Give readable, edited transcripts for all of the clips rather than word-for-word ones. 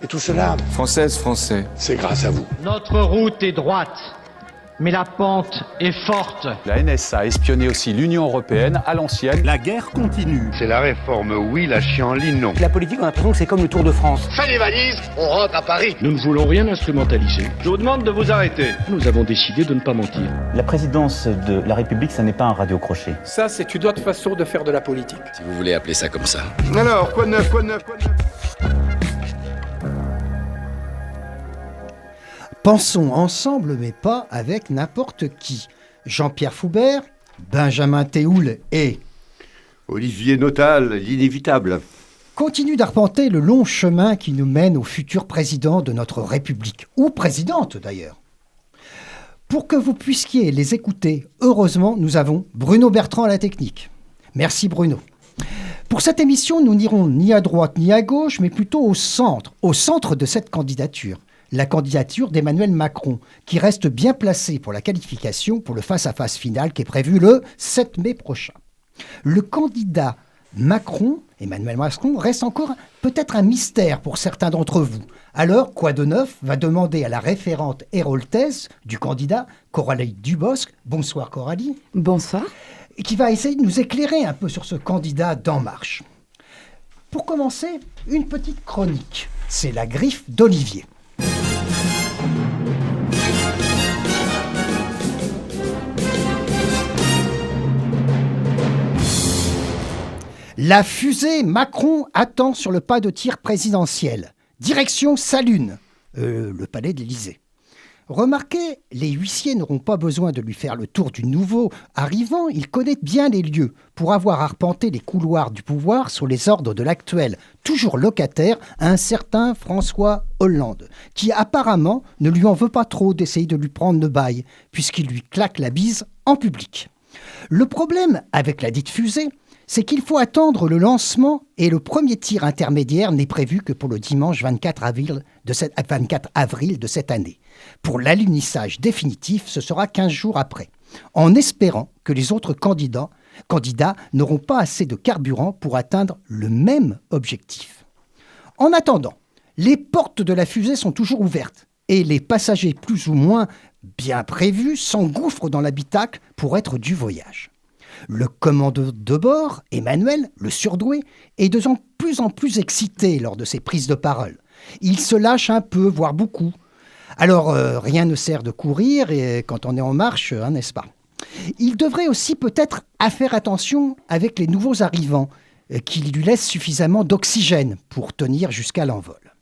Et tout cela, Française, Français, c'est grâce à vous. Notre route est droite, mais la pente est forte. La NSA a espionné aussi l'Union européenne à l'ancienne. La guerre continue. C'est la réforme oui, la chienlit non. La politique, on a l'impression que c'est comme le Tour de France. Faites les valises, on rentre à Paris. Nous ne voulons rien instrumentaliser. Je vous demande de vous arrêter. Nous avons décidé de ne pas mentir. La présidence de la République, ça n'est pas un radio-crochet. Ça, c'est une autre façon de faire de la politique. Si vous voulez appeler ça comme ça. Alors, quoi de neuf, quoi de neuf, quoi de neuf? Pensons ensemble, mais pas avec n'importe qui. Jean-Pierre Foubert, Benjamin Théoul et Olivier Notal, l'inévitable. Continuent d'arpenter le long chemin qui nous mène au futur président de notre République, ou présidente d'ailleurs. Pour que vous puissiez les écouter, heureusement, nous avons Bruno Bertrand à la technique. Merci Bruno. Pour cette émission, nous n'irons ni à droite ni à gauche, mais plutôt au centre de cette candidature. La candidature d'Emmanuel Macron, qui reste bien placée pour la qualification pour le face-à-face final qui est prévu le 7 mai prochain. Le candidat Macron, Emmanuel Macron, reste encore peut-être un mystère pour certains d'entre vous. Alors, quoi de neuf va demander à la référente héroltaise du candidat, Coralie Dubosc. Bonsoir Coralie. Bonsoir. Qui va essayer de nous éclairer un peu sur ce candidat d'En Marche. Pour commencer, une petite chronique. C'est la griffe d'Olivier. La fusée Macron attend sur le pas de tir présidentiel. Direction Salune, le palais de l'Élysée. Remarquez, les huissiers n'auront pas besoin de lui faire le tour du nouveau arrivant. Il connaît bien les lieux pour avoir arpenté les couloirs du pouvoir sous les ordres de l'actuel, toujours locataire, un certain François Hollande, qui apparemment ne lui en veut pas trop d'essayer de lui prendre le bail, puisqu'il lui claque la bise en public. Le problème avec la dite fusée, c'est qu'il faut attendre le lancement et le premier tir intermédiaire n'est prévu que pour le dimanche 24 avril de cette année. Pour l'alunissage définitif, ce sera 15 jours après, en espérant que les autres candidats n'auront pas assez de carburant pour atteindre le même objectif. En attendant, les portes de la fusée sont toujours ouvertes et les passagers plus ou moins bien prévus s'engouffrent dans l'habitacle pour être du voyage. Le commandeur de bord, Emmanuel, le surdoué, est de plus en plus excité lors de ses prises de parole. Il se lâche un peu, voire beaucoup. Alors, rien ne sert de courir et quand on est en marche, hein, n'est-ce pas ? Il devrait aussi peut-être faire attention avec les nouveaux arrivants, qui lui laissent suffisamment d'oxygène pour tenir jusqu'à l'envol.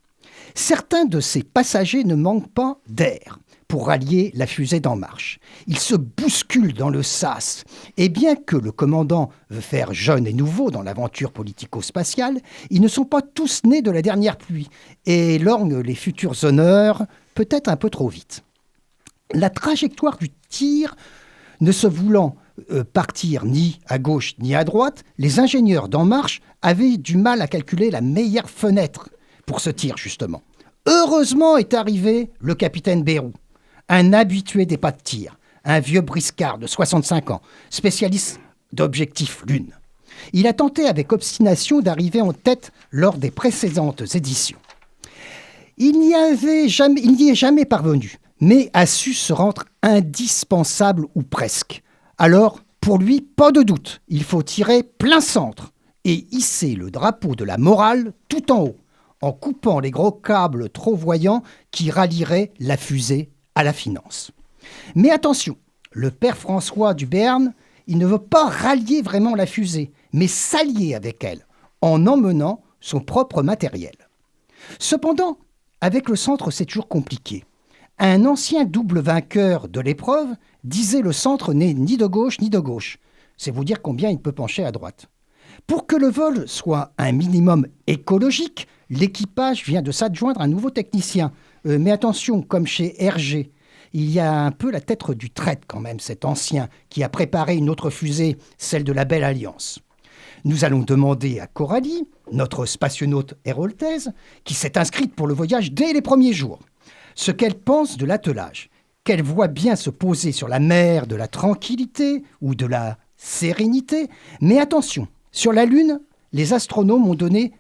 Certains de ces passagers ne manquent pas d'air pour rallier la fusée d'En Marche. Ils se bousculent dans le sas. Et bien que le commandant veut faire jeune et nouveau dans l'aventure politico-spatiale, ils ne sont pas tous nés de la dernière pluie et lorgnent les futurs honneurs peut-être un peu trop vite. La trajectoire du tir ne se voulant partir ni à gauche ni à droite, les ingénieurs d'En Marche avaient du mal à calculer la meilleure fenêtre pour ce tir justement. Heureusement est arrivé le capitaine Bérou, un habitué des pas de tir, un vieux briscard de 65 ans, spécialiste d'objectifs lune. Il a tenté avec obstination d'arriver en tête lors des précédentes éditions. Il n'y est jamais parvenu, mais a su se rendre indispensable ou presque. Alors, pour lui, pas de doute, il faut tirer plein centre et hisser le drapeau de la morale tout en haut, en coupant les gros câbles trop voyants qui rallieraient la fusée à la finance. Mais attention, le père François du Béarn, il ne veut pas rallier vraiment la fusée, mais s'allier avec elle, en emmenant son propre matériel. Cependant, avec le centre, c'est toujours compliqué. Un ancien double vainqueur de l'épreuve disait le centre n'est ni de gauche ni de gauche. C'est vous dire combien il peut pencher à droite. Pour que le vol soit un minimum écologique, l'équipage vient de s'adjoindre un nouveau technicien. Mais attention, comme chez Hergé, il y a un peu la tête du traître quand même, cet ancien qui a préparé une autre fusée, celle de la Belle Alliance. Nous allons demander à Coralie, notre spationaute héroltaise, qui s'est inscrite pour le voyage dès les premiers jours, ce qu'elle pense de l'attelage, qu'elle voit bien se poser sur la mer de la tranquillité ou de la sérénité. Mais attention, sur la Lune, les astronomes ont donné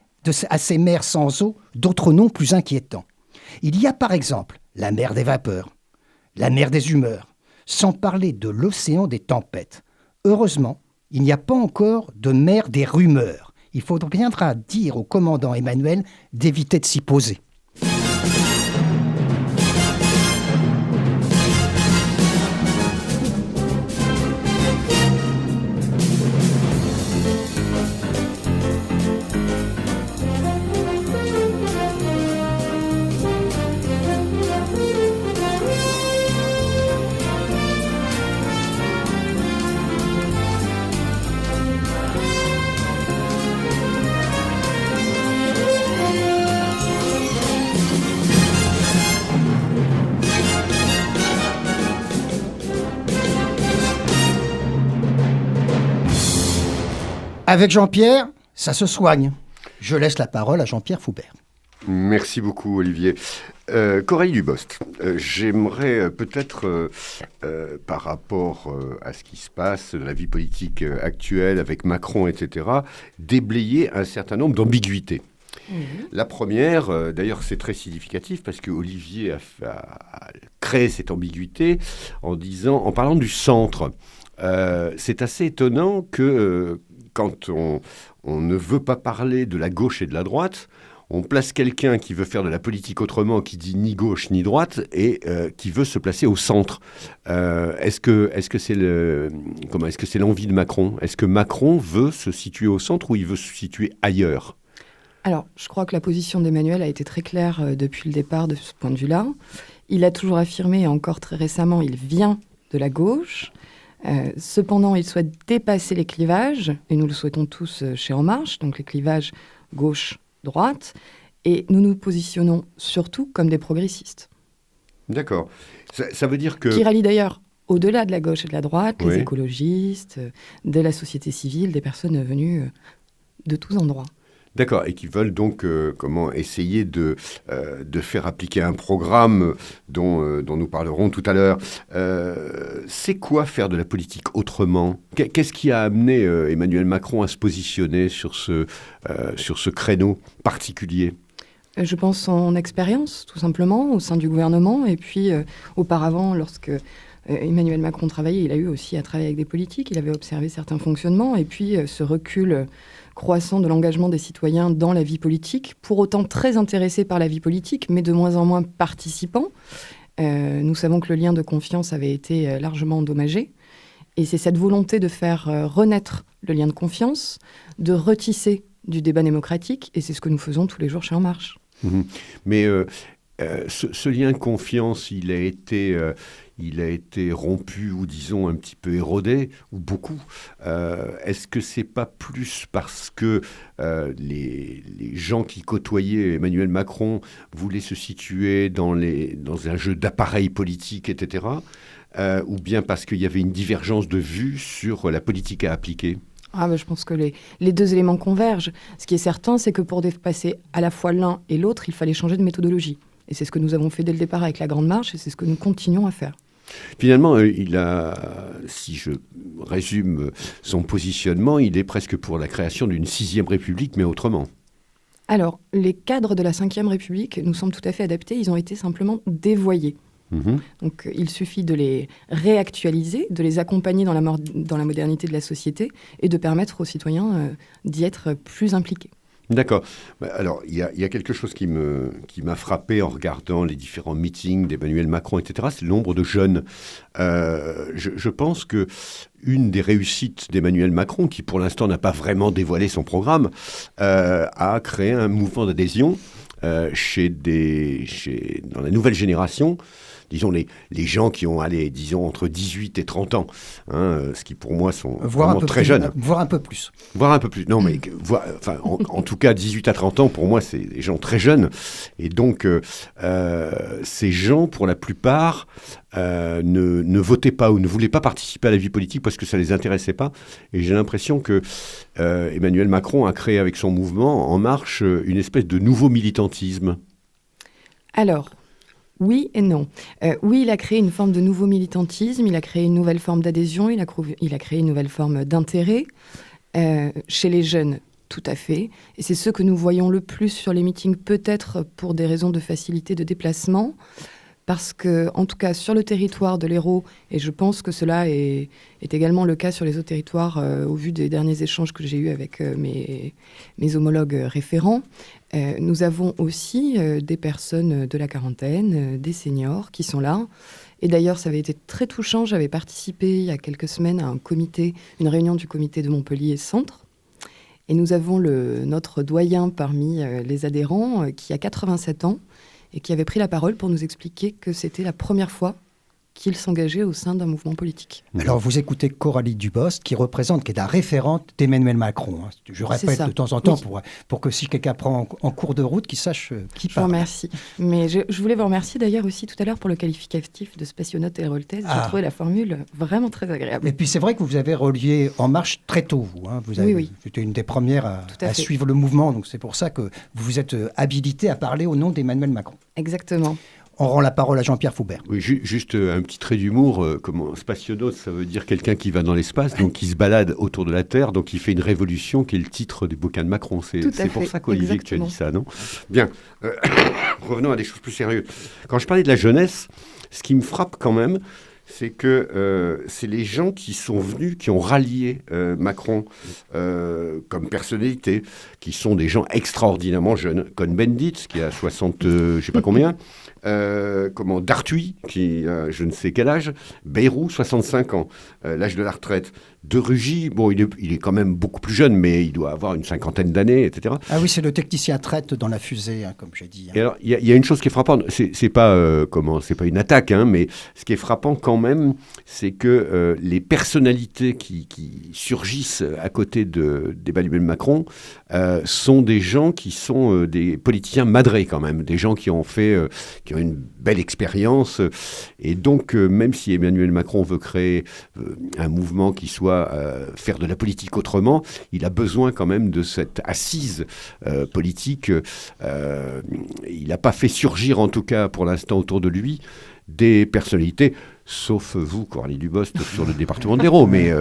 à ces mers sans eau d'autres noms plus inquiétants. Il y a par exemple la mer des vapeurs, la mer des humeurs, sans parler de l'océan des tempêtes. Heureusement, il n'y a pas encore de mer des rumeurs. Il viendra dire au commandant Emmanuel d'éviter de s'y poser. Avec Jean-Pierre, ça se soigne. Je laisse la parole à Jean-Pierre Foubert. Merci beaucoup, Olivier. Coralie Dubost, j'aimerais peut-être, par rapport à ce qui se passe dans la vie politique actuelle avec Macron, etc., déblayer un certain nombre d'ambiguïtés. La première, d'ailleurs c'est très significatif parce que Olivier a créé cette ambiguïté en parlant du centre. C'est assez étonnant que quand on ne veut pas parler de la gauche et de la droite, on place quelqu'un qui veut faire de la politique autrement, qui dit ni gauche ni droite, et qui veut se placer au centre. Est-ce que c'est l'envie de Macron ? Est-ce que Macron veut se situer au centre ou il veut se situer ailleurs ? Alors, je crois que la position d'Emmanuel a été très claire depuis le départ de ce point de vue-là. Il a toujours affirmé, et encore très récemment, il vient de la gauche. Cependant, il souhaite dépasser les clivages, et nous le souhaitons tous chez En Marche, donc les clivages gauche-droite, et nous nous positionnons surtout comme des progressistes. D'accord. Ça veut dire que... Qui rallient d'ailleurs, au-delà de la gauche et de la droite, Oui. les écologistes, de la société civile, des personnes venues de tous endroits. D'accord, et qui veulent donc essayer de faire appliquer un programme dont nous parlerons tout à l'heure. C'est quoi faire de la politique autrement ? Qu'est-ce qui a amené Emmanuel Macron à se positionner sur ce créneau particulier ? Je pense son expérience, tout simplement, au sein du gouvernement. Et puis, auparavant, lorsque Emmanuel Macron travaillait, il a eu aussi à travailler avec des politiques. Il avait observé certains fonctionnements. Et puis, ce recul croissant de l'engagement des citoyens dans la vie politique, pour autant très intéressés par la vie politique, mais de moins en moins participants. Nous savons que le lien de confiance avait été largement endommagé. Et c'est cette volonté de faire renaître le lien de confiance, de retisser du débat démocratique, et c'est ce que nous faisons tous les jours chez En Marche. Mmh. Mais ce lien de confiance, il a été rompu ou disons un petit peu érodé, ou beaucoup. Est-ce que c'est pas plus parce que les gens qui côtoyaient Emmanuel Macron voulaient se situer dans un jeu d'appareils politiques, etc. Ou bien parce qu'il y avait une divergence de vues sur la politique à appliquer ? Je pense que les deux éléments convergent. Ce qui est certain, c'est que pour dépasser à la fois l'un et l'autre, il fallait changer de méthodologie. Et c'est ce que nous avons fait dès le départ avec la Grande Marche, et c'est ce que nous continuons à faire. Finalement, si je résume son positionnement, il est presque pour la création d'une 6e République, mais autrement. Alors, les cadres de la 5e République nous semblent tout à fait adaptés. Ils ont été simplement dévoyés. Donc, il suffit de les réactualiser, de les accompagner dans la modernité de la société et de permettre aux citoyens d'y être plus impliqués. D'accord. Alors, il y a quelque chose qui m'a frappé en regardant les différents meetings d'Emmanuel Macron, etc., c'est le nombre de jeunes. Je pense que une des réussites d'Emmanuel Macron, qui pour l'instant n'a pas vraiment dévoilé son programme, a créé un mouvement d'adhésion dans la nouvelle génération. Disons, les gens qui ont, entre 18 et 30 ans, ce qui pour moi sont vraiment très jeunes. Voire un peu plus. Voire un peu plus. Non, mais en tout cas, 18 à 30 ans, pour moi, c'est des gens très jeunes. Et donc, ces gens, pour la plupart, ne votaient pas ou ne voulaient pas participer à la vie politique parce que ça ne les intéressait pas. Et j'ai l'impression que Emmanuel Macron a créé avec son mouvement En Marche une espèce de nouveau militantisme. Alors, oui et non. Oui, il a créé une forme de nouveau militantisme, il a créé une nouvelle forme d'adhésion, il a créé une nouvelle forme d'intérêt chez les jeunes. Tout à fait. Et c'est ceux que nous voyons le plus sur les meetings, peut-être pour des raisons de facilité de déplacement. Parce que, en tout cas, sur le territoire de l'Hérault, et je pense que cela est également le cas sur les autres territoires, au vu des derniers échanges que j'ai eus avec mes homologues référents, nous avons aussi des personnes de la quarantaine, des seniors qui sont là. Et d'ailleurs, ça avait été très touchant. J'avais participé il y a quelques semaines à une réunion du comité de Montpellier Centre. Et nous avons notre doyen parmi les adhérents qui a 87 ans, et qui avait pris la parole pour nous expliquer que c'était la première fois qu'il s'engageait au sein d'un mouvement politique. Alors, vous écoutez Coralie Dubost, qui est la référente d'Emmanuel Macron. Je répète de temps en temps pour que si quelqu'un prend en cours de route, qu'il sache qui parle. Je vous remercie. Mais je voulais vous remercier d'ailleurs aussi tout à l'heure pour le qualificatif de spationaute héroltaise. J'ai trouvé la formule vraiment très agréable. Et puis, c'est vrai que vous avez relié En Marche très tôt, vous. Hein. Oui. C'était une des premières à suivre le mouvement. Donc, c'est pour ça que vous vous êtes habilité à parler au nom d'Emmanuel Macron. Exactement. On rend la parole à Jean-Pierre Foubert. Oui, juste un petit trait d'humour. Spationaute, ça veut dire quelqu'un qui va dans l'espace, donc qui se balade autour de la Terre, donc qui fait une révolution, qui est le titre du bouquin de Macron. C'est pour ça qu'Olivier, que tu as dit ça, non ? Bien. Revenons à des choses plus sérieuses. Quand je parlais de la jeunesse, ce qui me frappe quand même, c'est que c'est les gens qui sont venus, qui ont rallié Macron comme personnalité, qui sont des gens extraordinairement jeunes. Cohn-Bendit, qui a 60, je sais pas combien, Dartuy, qui a je ne sais quel âge, Bayrou, 65 ans, l'âge de la retraite. De Rugy, bon, il est quand même beaucoup plus jeune, mais il doit avoir une cinquantaine d'années, etc. Ah oui, c'est le technicien traite dans la fusée, hein, comme j'ai dit. Hein. Et alors, il y a une chose qui est frappante, c'est pas une attaque, hein, mais ce qui est frappant quand même, c'est que les personnalités qui surgissent à côté d'Emmanuel Macron sont des gens qui sont des politiciens madrés quand même, des gens qui ont une belle expérience, et donc même si Emmanuel Macron veut créer un mouvement qui soit faire de la politique autrement, il a besoin quand même de cette assise politique. Il n'a pas fait surgir, en tout cas pour l'instant autour de lui, des personnalités, sauf vous, Coralie Dubost, sur le département de l'Hérault, mais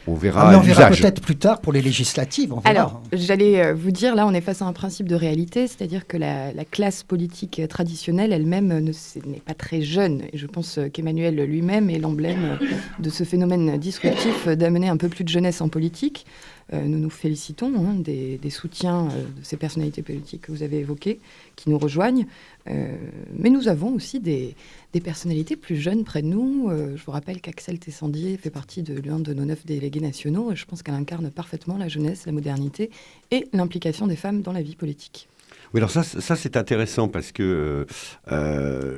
on verra l'usage. On verra peut-être plus tard pour les législatives. Alors, j'allais vous dire, là, on est face à un principe de réalité, c'est-à-dire que la classe politique traditionnelle elle-même n'est pas très jeune. Et je pense qu'Emmanuel lui-même est l'emblème de ce phénomène disruptif d'amener un peu plus de jeunesse en politique. Nous nous félicitons des soutiens de ces personnalités politiques que vous avez évoquées, qui nous rejoignent. Mais nous avons aussi des personnalités plus jeunes près de nous. Je vous rappelle qu'Axel Tessandier fait partie de l'un de nos 9 délégués nationaux. Et je pense qu'elle incarne parfaitement la jeunesse, la modernité et l'implication des femmes dans la vie politique. Oui, alors ça c'est intéressant parce que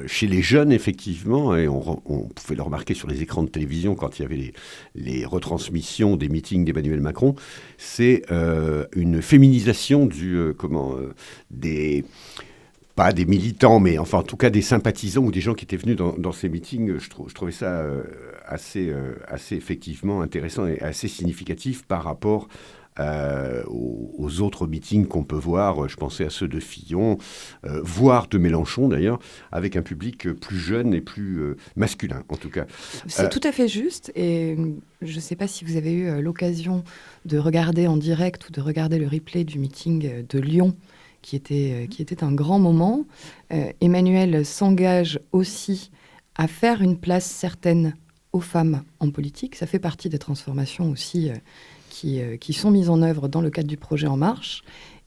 chez les jeunes, effectivement, et on pouvait le remarquer sur les écrans de télévision quand il y avait les retransmissions des meetings d'Emmanuel Macron, c'est une féminisation pas des militants, mais enfin en tout cas des sympathisants ou des gens qui étaient venus dans ces meetings. Je trouvais ça assez effectivement intéressant et assez significatif par rapport aux autres meetings qu'on peut voir. Je pensais à ceux de Fillon, voire de Mélenchon d'ailleurs, avec un public plus jeune et plus masculin en tout cas. C'est tout à fait juste, et je ne sais pas si vous avez eu l'occasion de regarder en direct ou de regarder le replay du meeting de Lyon, qui était un grand moment. Emmanuel s'engage aussi à faire une place certaine aux femmes en politique. Ça fait partie des transformations aussi qui sont mises en œuvre dans le cadre du projet En Marche.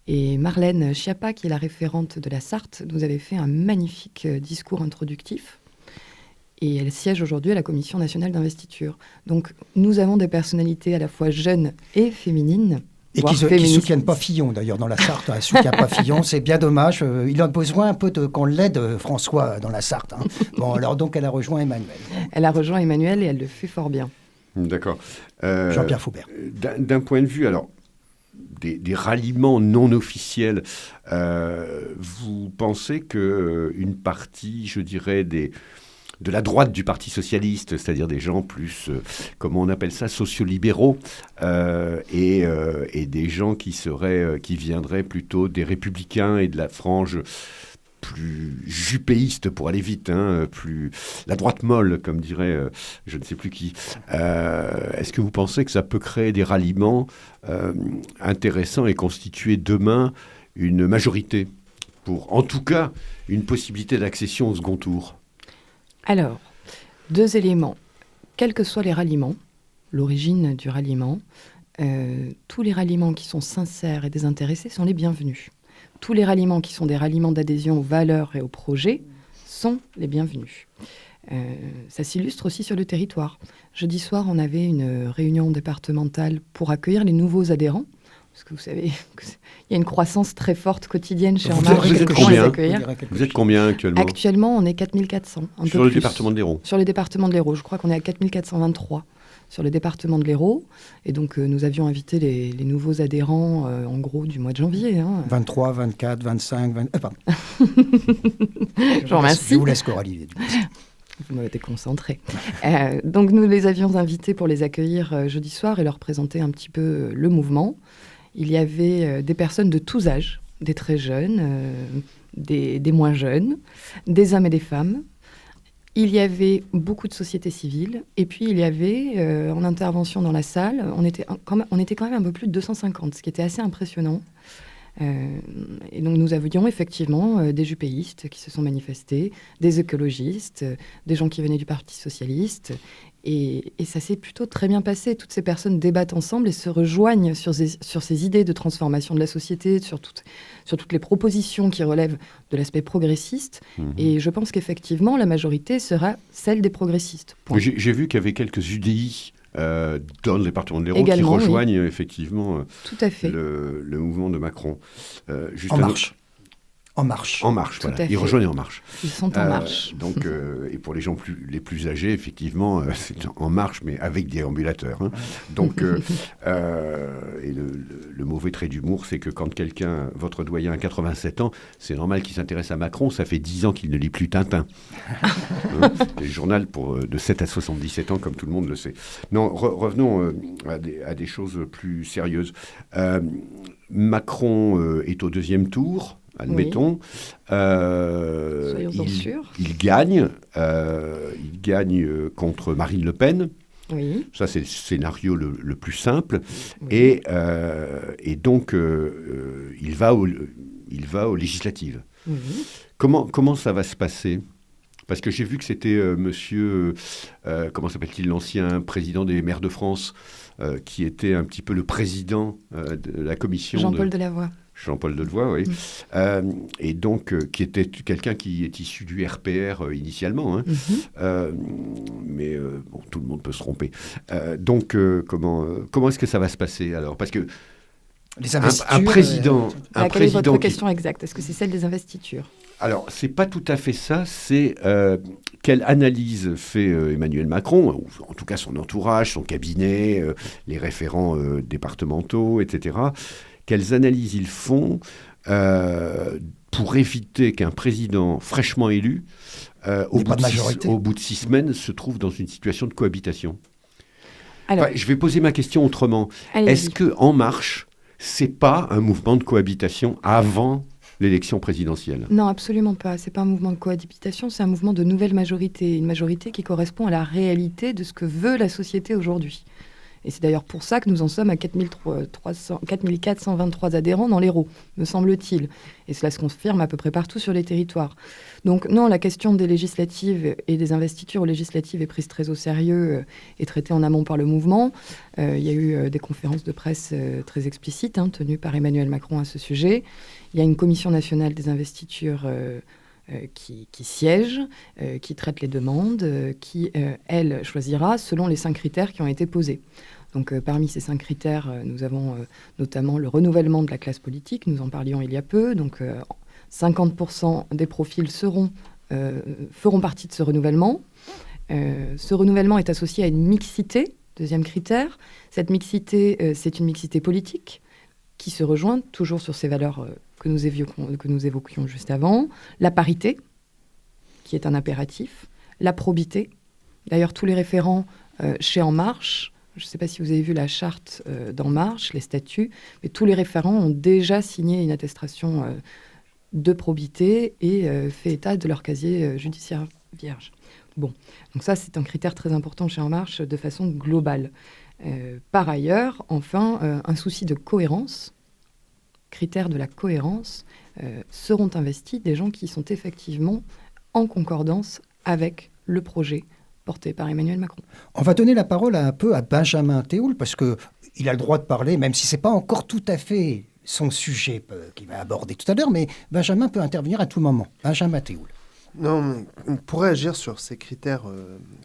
Et Marlène Schiappa, qui est la référente de la Sarthe, nous avait fait un magnifique discours introductif. Et elle siège aujourd'hui à la Commission nationale d'investiture. Donc nous avons des personnalités à la fois jeunes et féminines. Et qui ne soutiennent pas Fillon, d'ailleurs, dans la Sarthe. Elle ne soutient pas Fillon, c'est bien dommage. Il a besoin un peu qu'on l'aide, François, dans la Sarthe. Hein. Bon, alors donc, elle a rejoint Emmanuel. Elle a rejoint Emmanuel et elle le fait fort bien. D'accord. Jean-Pierre Foubert. D'un point de vue, alors, des ralliements non officiels, vous pensez qu'une partie, je dirais, de la droite du Parti socialiste, c'est-à-dire des gens plus, comment on appelle ça, sociolibéraux, et des gens qui viendraient plutôt des Républicains et de la frange plus jupéiste pour aller vite, plus la droite molle, comme dirait je ne sais plus qui. Est-ce que vous pensez que ça peut créer des ralliements intéressants et constituer demain une majorité pour, en tout cas, une possibilité d'accession au second tour? Alors, 2 éléments. Quels que soient les ralliements, l'origine du ralliement, tous les ralliements qui sont sincères et désintéressés sont les bienvenus. Tous les ralliements qui sont des ralliements d'adhésion aux valeurs et aux projets sont les bienvenus. Ça s'illustre aussi sur le territoire. Jeudi soir, on avait une réunion départementale pour accueillir les nouveaux adhérents. Parce que vous savez qu'il y a une croissance très forte quotidienne chez En Marche. Vous êtes combien actuellement? Actuellement, on est 4400. Sur le département de l'Hérault? Sur le département de l'Hérault. Je crois qu'on est à 4423 sur le département de l'Hérault. Et donc, nous avions invité les nouveaux adhérents, en gros, du mois de janvier. 23, 24, 25, 20... pardon. Je vous remercie. Je vous laisse Coralie. Vous m'avez été concentré. Donc, nous les avions invités pour les accueillir jeudi soir et leur présenter un petit peu le mouvement. Il y avait des personnes de tous âges, des très jeunes, des moins jeunes, des hommes et des femmes. Il y avait beaucoup de sociétés civiles. Et puis, il y avait, en intervention dans la salle, on était quand même un peu plus de 250, ce qui était assez impressionnant. Et donc, nous avions effectivement des jupéistes qui se sont manifestés, des écologistes, des gens qui venaient du Parti socialiste. Et ça s'est plutôt très bien passé. Toutes ces personnes débattent ensemble et se rejoignent sur ces idées de transformation de la société, sur toutes les propositions qui relèvent de l'aspect progressiste. Et je pense qu'effectivement, la majorité sera celle des progressistes. J'ai vu qu'il y avait quelques UDI dans le département de l'Hérault qui rejoignent effectivement tout à fait. le mouvement de Macron. En Marche. En Marche. En Marche, voilà. Ils rejoignent En Marche. Ils sont En Marche. Donc, et pour les gens les plus âgés, effectivement, c'est En Marche, mais avec des ambulateurs. Donc, et le mauvais trait d'humour, c'est que quand votre doyen a 87 ans, c'est normal qu'il s'intéresse à Macron. Ça fait 10 ans qu'il ne lit plus Tintin. Le journal de 7 à 77 ans, comme tout le monde le sait. Non, revenons à des choses plus sérieuses. Macron est au 2e tour. Admettons, il gagne contre Marine Le Pen. Oui. Ça, c'est le scénario le plus simple. Oui. Et donc, il va aux législatives. Oui. Comment ça va se passer? Parce que j'ai vu que c'était monsieur, comment s'appelle-t-il, l'ancien président des maires de France, qui était un petit peu le président de la commission. Jean-Paul Delevoye. Jean-Paul Delevoye, oui. Et donc, qui était quelqu'un qui est issu du RPR initialement. Mais bon, tout le monde peut se tromper. Donc, comment est-ce que ça va se passer alors? Parce que les investitures, un président... quelle est votre question exacte? Est-ce que c'est celle des investitures? Alors, c'est pas tout à fait ça. C'est quelle analyse fait Emmanuel Macron, ou en tout cas son entourage, son cabinet, les référents départementaux, etc., quelles analyses ils font pour éviter qu'un président fraîchement élu, au bout de 6 semaines, se trouve dans une situation de cohabitation? Alors, je vais poser ma question autrement. Est-ce que En Marche, c'est pas un mouvement de cohabitation avant l'élection présidentielle? Non, absolument pas. C'est pas un mouvement de cohabitation, c'est un mouvement de nouvelle majorité. Une majorité qui correspond à la réalité de ce que veut la société aujourd'hui. Et c'est d'ailleurs pour ça que nous en sommes à 4423 adhérents dans l'Hérault, me semble-t-il. Et cela se confirme à peu près partout sur les territoires. Donc non, la question des législatives et des investitures aux législatives est prise très au sérieux et traitée en amont par le mouvement. Il y a eu des conférences de presse très explicites tenues par Emmanuel Macron à ce sujet. Il y a une commission nationale des investitures qui siège, qui traite les demandes, qui, elle, choisira selon les 5 critères qui ont été posés. Donc, parmi ces 5 critères, nous avons notamment le renouvellement de la classe politique. Nous en parlions il y a peu. Donc, 50% des profils feront partie de ce renouvellement. Ce renouvellement est associé à une mixité, 2e critère. Cette mixité, c'est une mixité politique qui se rejoint toujours sur ces valeurs que nous évoquions juste avant. La parité, qui est un impératif. La probité. D'ailleurs, tous les référents chez En Marche, je ne sais pas si vous avez vu la charte d'En Marche, les statuts, mais tous les référents ont déjà signé une attestation de probité et fait état de leur casier judiciaire vierge. Bon, donc ça, c'est un critère très important chez En Marche de façon globale. Par ailleurs, enfin, un souci de cohérence, critère de la cohérence, seront investis des gens qui sont effectivement en concordance avec le projet porté par Emmanuel Macron. On va donner la parole un peu à Benjamin Théoul, parce qu'il a le droit de parler, même si ce n'est pas encore tout à fait son sujet qu'il va aborder tout à l'heure, mais Benjamin peut intervenir à tout moment. Benjamin Théoul. Non, on pourrait agir sur ces critères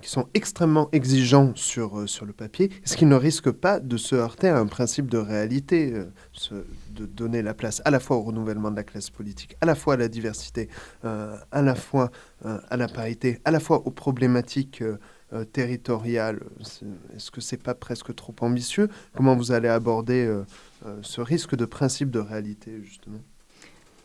qui sont extrêmement exigeants sur le papier. Est-ce qu'ils ne risquent pas de se heurter à un principe de réalité, de donner la place à la fois au renouvellement de la classe politique, à la fois à la diversité, à la fois à la parité, à la fois aux problématiques territoriales? Est-ce que c'est pas presque trop ambitieux? Comment vous allez aborder ce risque de principe de réalité, justement?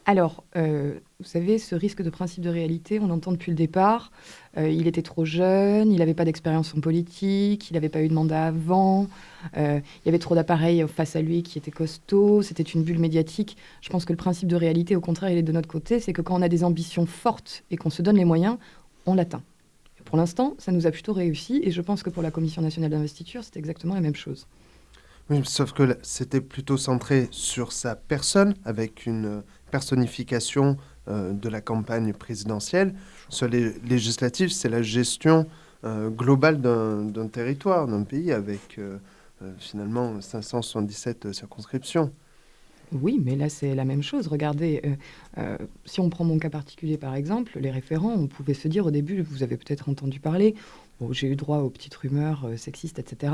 Alors, vous savez, ce risque de principe de réalité, on l'entend depuis le départ. Il était trop jeune, il n'avait pas d'expérience en politique, il n'avait pas eu de mandat avant, il y avait trop d'appareils face à lui qui étaient costauds, c'était une bulle médiatique. Je pense que le principe de réalité, au contraire, il est de notre côté, c'est que quand on a des ambitions fortes et qu'on se donne les moyens, on l'atteint. Pour l'instant, ça nous a plutôt réussi, et je pense que pour la Commission nationale d'investiture, c'est exactement la même chose. Oui, sauf que c'était plutôt centré sur sa personne, avec une personnification de la campagne présidentielle. Sur les législatives, c'est la gestion globale d'un territoire, d'un pays, avec finalement 577 circonscriptions. Oui, mais là, c'est la même chose. Regardez, si on prend mon cas particulier, par exemple, les référents, on pouvait se dire au début, vous avez peut-être entendu parler, j'ai eu droit aux petites rumeurs sexistes, etc.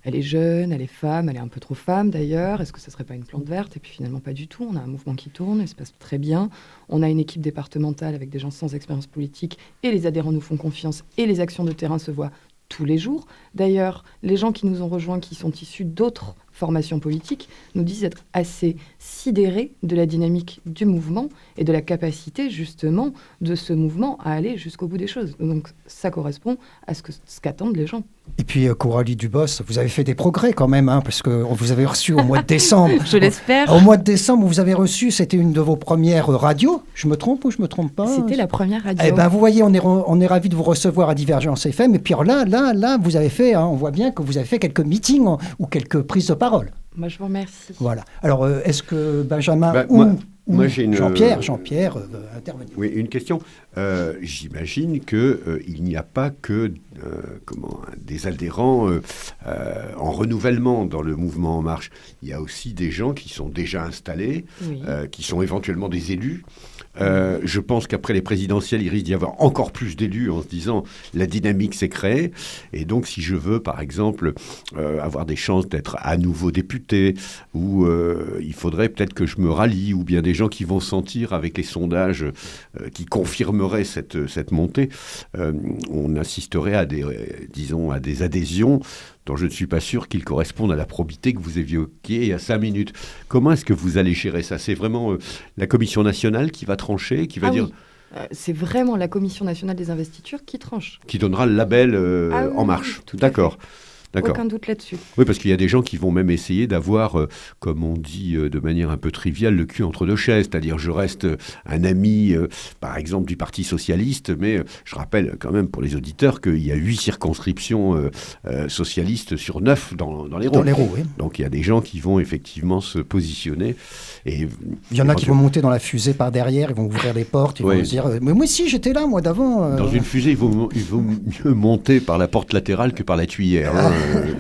Elle est jeune, elle est femme, elle est un peu trop femme d'ailleurs. Est-ce que ça ne serait pas une plante verte? Et puis finalement, pas du tout. On a un mouvement qui tourne, il se passe très bien. On a une équipe départementale avec des gens sans expérience politique et les adhérents nous font confiance et les actions de terrain se voient tous les jours. D'ailleurs, les gens qui nous ont rejoints, qui sont issus d'autres formations politiques, nous disent être assez sidérés de la dynamique du mouvement et de la capacité, justement, de ce mouvement à aller jusqu'au bout des choses. Donc, ça correspond à ce qu'attendent les gens. Et puis, Coralie Dubos, vous avez fait des progrès quand même, parce qu'on vous avait reçu au mois de décembre. Je l'espère. Au mois de décembre, vous avez reçu, c'était une de vos premières radios. Je me trompe ou je me trompe pas? C'était la première radio. Eh ben, vous voyez, on est ravis de vous recevoir à Divergence FM. Et puis là, vous avez fait, on voit bien que vous avez fait quelques meetings ou quelques prises de parole. Moi, je vous remercie. Voilà. Alors, est-ce que Benjamin moi, j'ai une... Jean-Pierre veut intervenir? Oui, une question. J'imagine qu'il n'y a pas que des adhérents en renouvellement dans le mouvement En Marche. Il y a aussi des gens qui sont déjà installés, oui. Qui sont éventuellement des élus. Je pense qu'après les présidentielles, il risque d'y avoir encore plus d'élus en se disant la dynamique s'est créée. Et donc, si je veux, par exemple, avoir des chances d'être à nouveau député, ou il faudrait peut-être que je me rallie, ou bien des gens qui vont sentir avec les sondages qui confirmeraient cette montée, on assisterait à des adhésions dont je ne suis pas sûr qu'ils correspondent à la probité que vous évoquiez il y a 5 minutes. Comment est-ce que vous allez gérer ça? C'est vraiment la Commission nationale qui va trancher, qui va dire... Oui. C'est vraiment la Commission nationale des investitures qui tranche. Qui donnera le label En Marche. D'accord. D'accord. Aucun doute là-dessus. Oui, parce qu'il y a des gens qui vont même essayer d'avoir, comme on dit de manière un peu triviale, le cul entre deux chaises. C'est-à-dire, je reste un ami, par exemple, du Parti socialiste, mais je rappelle quand même pour les auditeurs qu'il y a 8 circonscriptions socialistes sur 9 dans l'Hérault. Dans l'Hérault, oui. Donc, il y a des gens qui vont effectivement se positionner. Et il y en a qui vont monter dans la fusée par derrière, ils vont ouvrir les portes, ils vont se dire « Mais moi aussi, j'étais là, moi, d'avant. » Dans une fusée, il vaut mieux monter par la porte latérale que par la tuyère.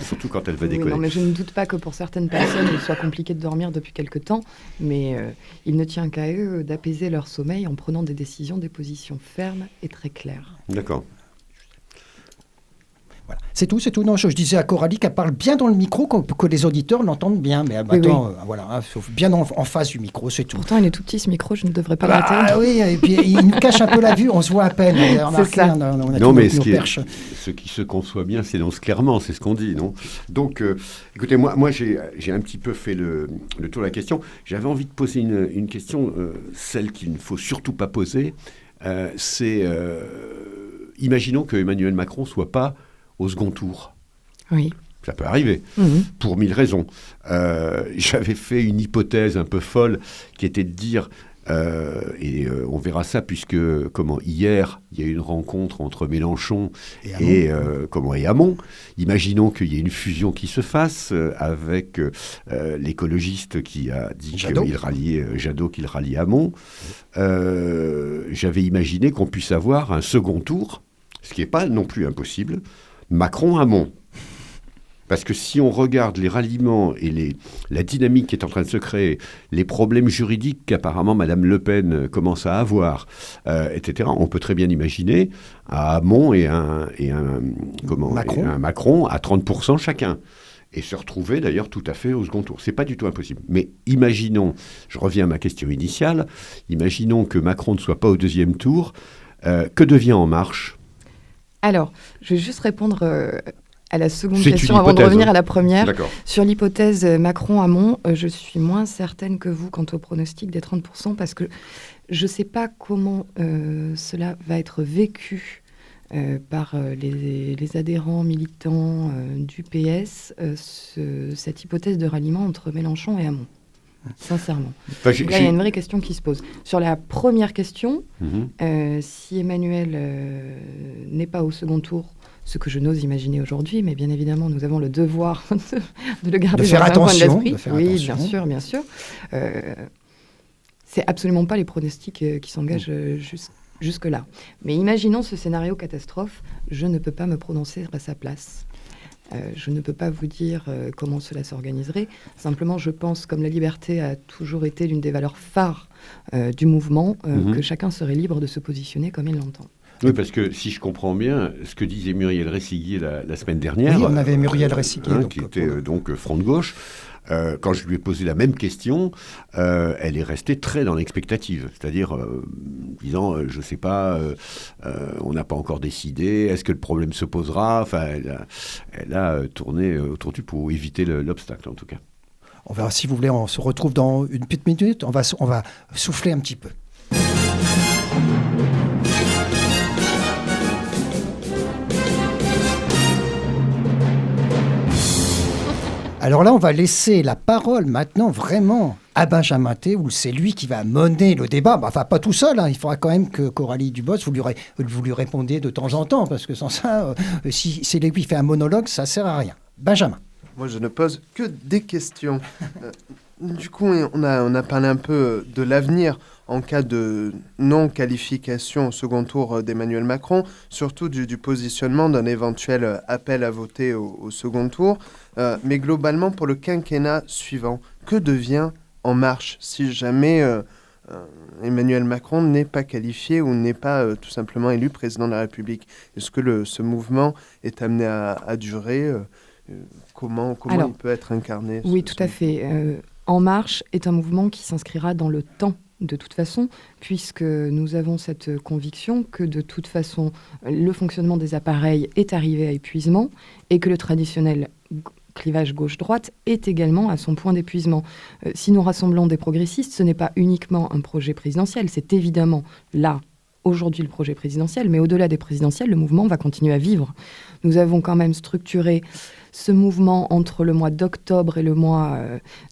Surtout quand elle va décoller. Non, mais je ne doute pas que pour certaines personnes, il soit compliqué de dormir depuis quelque temps, mais il ne tient qu'à eux d'apaiser leur sommeil en prenant des décisions, des positions fermes et très claires. D'accord. Voilà. C'est tout. Non, je disais à Coralie qu'elle parle bien dans le micro, que les auditeurs l'entendent bien. Mais attends, voilà, bien en face du micro, c'est tout. Pourtant, il est tout petit ce micro, je ne devrais pas l'arrêter. Ah oui, et puis il nous cache un peu la vue, on se voit à peine. C'est ça. Non, mais ce qui se conçoit bien, s'énonce clairement, c'est ce qu'on dit, non? Donc, écoutez, moi j'ai un petit peu fait le tour de la question. J'avais envie de poser une question, celle qu'il ne faut surtout pas poser. C'est, imaginons que Emmanuel Macron ne soit pas au second tour. Oui. Ça peut arriver, pour 1000 raisons. J'avais fait une hypothèse un peu folle qui était de dire On verra ça puisque hier, il y a eu une rencontre entre Mélenchon et Hamon. Imaginons qu'il y ait une fusion qui se fasse avec l'écologiste qui a dit qu'il ralliait Jadot, qu'il ralliait Hamon. J'avais imaginé qu'on puisse avoir un second tour, ce qui n'est pas non plus impossible, Macron-Hamon. Parce que si on regarde les ralliements et la dynamique qui est en train de se créer, les problèmes juridiques qu'apparemment Mme Le Pen commence à avoir, etc., on peut très bien imaginer un Hamon et un Macron à 30% chacun. Et se retrouver d'ailleurs tout à fait au second tour. C'est pas du tout impossible. Mais imaginons, je reviens à ma question initiale, imaginons que Macron ne soit pas au deuxième tour. Que devient En Marche ? Alors, je vais juste répondre à la seconde question avant de revenir à la première. D'accord. Sur l'hypothèse Macron-Hamon, je suis moins certaine que vous quant au pronostic des 30% parce que je ne sais pas comment cela va être vécu par les adhérents militants du PS, cette hypothèse de ralliement entre Mélenchon et Hamon. Sincèrement. Là, il y a une vraie question qui se pose. Sur la première question, si Emmanuel n'est pas au second tour, ce que je n'ose imaginer aujourd'hui, mais bien évidemment, nous avons le devoir de le garder dans un coin de l'esprit. Oui, bien sûr. C'est absolument pas les pronostics qui s'engagent jusque-là. Mais imaginons ce scénario catastrophe, je ne peux pas me prononcer à sa place. Je ne peux pas vous dire comment cela s'organiserait. Simplement, je pense, comme la liberté a toujours été l'une des valeurs phares du mouvement, que chacun serait libre de se positionner comme il l'entend. Oui, parce que si je comprends bien, ce que disait Muriel Ressiguier la semaine dernière... Oui, on avait Muriel Ressiguier. Qui était donc front de gauche. Quand je lui ai posé la même question, elle est restée très dans l'expectative. C'est-à-dire, disant, je ne sais pas, on n'a pas encore décidé, est-ce que le problème se posera ? Enfin, elle a tourné autour du pot, éviter l'obstacle en tout cas. On verra, si vous voulez, on se retrouve dans une petite minute. On va souffler un petit peu. Alors là, on va laisser la parole maintenant vraiment à Benjamin Théoul. C'est lui qui va mener le débat. Enfin, pas tout seul. Il faudra quand même que Coralie Dubos, vous lui répondiez de temps en temps. Parce que sans ça, si c'est lui qui fait un monologue, ça ne sert à rien. Benjamin. Moi, je ne pose que des questions. Du coup, on a parlé un peu de l'avenir en cas de non-qualification au second tour d'Emmanuel Macron, surtout du positionnement d'un éventuel appel à voter au second tour. Mais globalement, pour le quinquennat suivant, que devient En Marche si jamais Emmanuel Macron n'est pas qualifié ou n'est pas tout simplement élu président de la République ? Est-ce que ce mouvement est amené à durer Comment alors, il peut être incarné Oui, tout à fait. En Marche est un mouvement qui s'inscrira dans le temps, de toute façon, puisque nous avons cette conviction que, de toute façon, le fonctionnement des appareils est arrivé à épuisement et que le traditionnel clivage gauche-droite est également à son point d'épuisement. Si nous rassemblons des progressistes, ce n'est pas uniquement un projet présidentiel, c'est évidemment là, aujourd'hui, le projet présidentiel, mais au-delà des présidentielles, le mouvement va continuer à vivre. Nous avons quand même structuré ce mouvement entre le mois d'octobre et le mois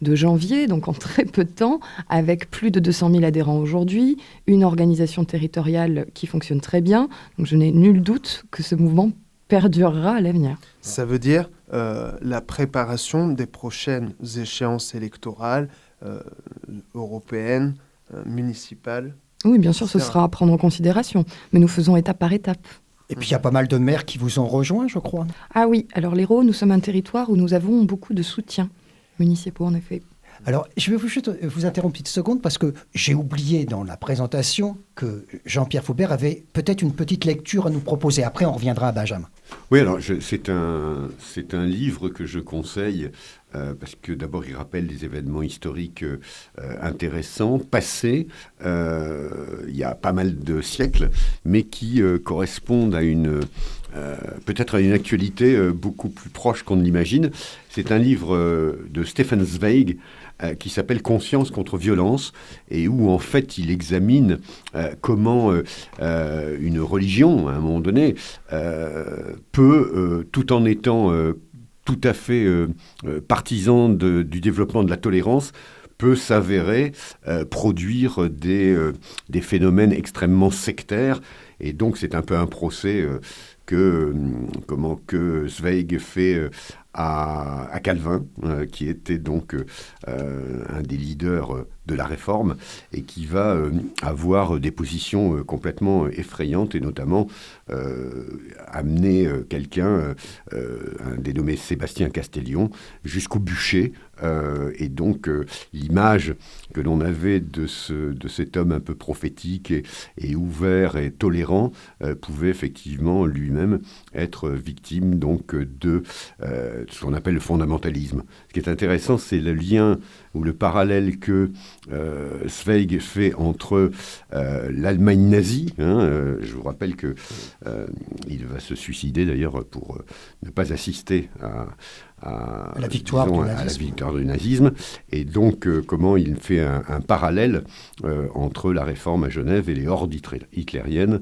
de janvier, donc en très peu de temps, avec plus de 200 000 adhérents aujourd'hui, une organisation territoriale qui fonctionne très bien. Donc je n'ai nul doute que ce mouvement perdurera à l'avenir. Ça veut dire la préparation des prochaines échéances électorales européennes, municipales. Oui, bien sûr, ce sera à prendre en considération, mais nous faisons étape par étape. Et puis, il y a pas mal de maires qui vous ont rejoint, je crois. Ah oui, alors l'Hérault, nous sommes un territoire où nous avons beaucoup de soutiens municipaux, en effet. Alors, je vais juste vous interrompre une petite seconde parce que j'ai oublié dans la présentation que Jean-Pierre Faubert avait peut-être une petite lecture à nous proposer. Après, on reviendra à Benjamin. Oui, alors c'est un livre que je conseille parce que d'abord, il rappelle des événements historiques intéressants, passés, il y a pas mal de siècles, mais qui correspondent à peut-être à une actualité beaucoup plus proche qu'on ne l'imagine. C'est un livre de Stefan Zweig qui s'appelle « Conscience contre violence » et où, en fait, il examine comment une religion, à un moment donné, peut, tout en étant tout à fait partisan du développement de la tolérance, peut s'avérer produire des phénomènes extrêmement sectaires. Et donc, c'est un peu un procès que Zweig fait à Calvin, qui était donc un des leaders de la Réforme et qui va avoir des positions complètement effrayantes et notamment amener quelqu'un, un dénommé Sébastien Castellion, jusqu'au bûcher. Et donc l'image que l'on avait de cet homme un peu prophétique et ouvert et tolérant pouvait effectivement lui-même être victime donc de ce qu'on appelle le fondamentalisme. Ce qui est intéressant, c'est le lien ou le parallèle que Zweig fait entre l'Allemagne nazie. Je vous rappelle que il va se suicider d'ailleurs pour ne pas assister à la victoire du nazisme. Et donc, comment il fait un parallèle entre la Réforme à Genève et les hordes hitlériennes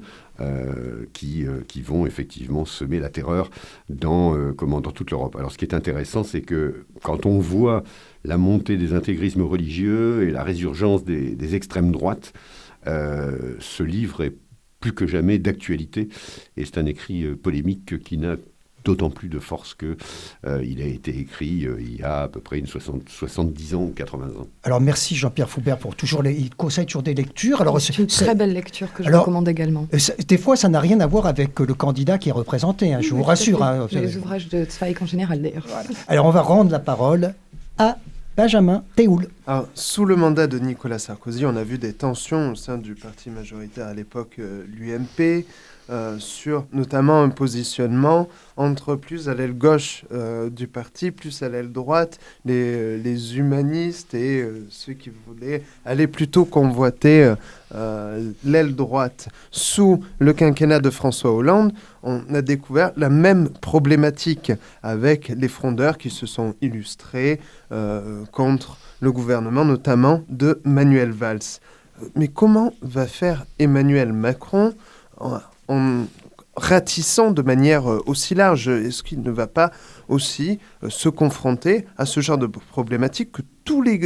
qui vont effectivement semer la terreur dans toute l'Europe. Alors, ce qui est intéressant, c'est que quand on voit la montée des intégrismes religieux et la résurgence des extrêmes droites, ce livre est plus que jamais d'actualité. Et c'est un écrit polémique qui n'a d'autant plus de force qu'il a été écrit il y a à peu près 70 ans ou 80 ans. Alors merci Jean-Pierre Foubert pour il conseille toujours des lectures. Alors, c'est une très belle lecture que je recommande également. Des fois, ça n'a rien à voir avec le candidat qui est représenté, je vous rassure. Les ouvrages de Zweig en général d'ailleurs. Voilà. Alors on va rendre la parole à Benjamin Théoul. Alors, sous le mandat de Nicolas Sarkozy, on a vu des tensions au sein du parti majoritaire à l'époque, l'UMP, sur notamment un positionnement entre plus à l'aile gauche du parti, plus à l'aile droite, les humanistes et ceux qui voulaient aller plutôt convoiter l'aile droite. Sous le quinquennat de François Hollande, on a découvert la même problématique avec les frondeurs qui se sont illustrés contre le gouvernement, notamment de Manuel Valls. Mais comment va faire Emmanuel Macron en ratissant de manière aussi large? Est-ce qu'il ne va pas aussi se confronter à ce genre de problématiques que tous les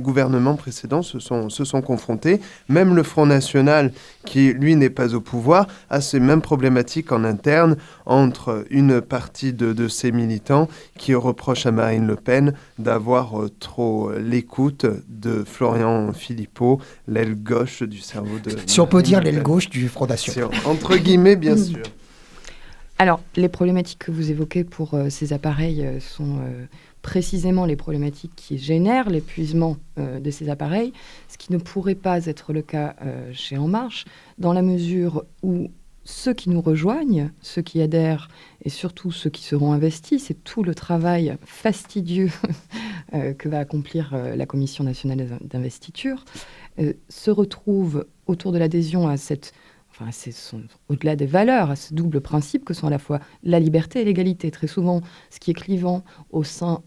gouvernements précédents se sont confrontés? Même le Front National, qui lui n'est pas au pouvoir, a ces mêmes problématiques en interne entre une partie de ses militants qui reprochent à Marine Le Pen d'avoir trop l'écoute de Florian Philippot, l'aile gauche du cerveau de... Si on peut dire l'aile gauche du Front National. Entre guillemets, bien sûr. Alors, les problématiques que vous évoquez pour ces appareils sont précisément les problématiques qui génèrent l'épuisement de ces appareils, ce qui ne pourrait pas être le cas chez En Marche, dans la mesure où ceux qui nous rejoignent, ceux qui adhèrent et surtout ceux qui seront investis, c'est tout le travail fastidieux que va accomplir la Commission nationale d'investiture, se retrouvent autour de l'adhésion à cette... au-delà des valeurs, à ce double principe que sont à la fois la liberté et l'égalité. Très souvent, ce qui est clivant au sein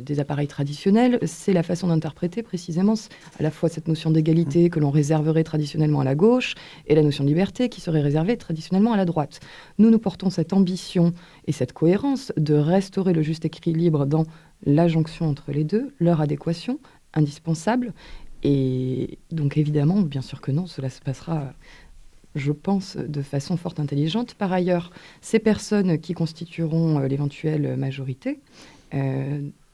des appareils traditionnels, c'est la façon d'interpréter précisément à la fois cette notion d'égalité que l'on réserverait traditionnellement à la gauche et la notion de liberté qui serait réservée traditionnellement à la droite. Nous portons cette ambition et cette cohérence de restaurer le juste équilibre dans la jonction entre les deux, leur adéquation indispensable. Et donc évidemment, bien sûr que non, cela se passera... je pense, de façon fort intelligente. Par ailleurs, ces personnes qui constitueront l'éventuelle majorité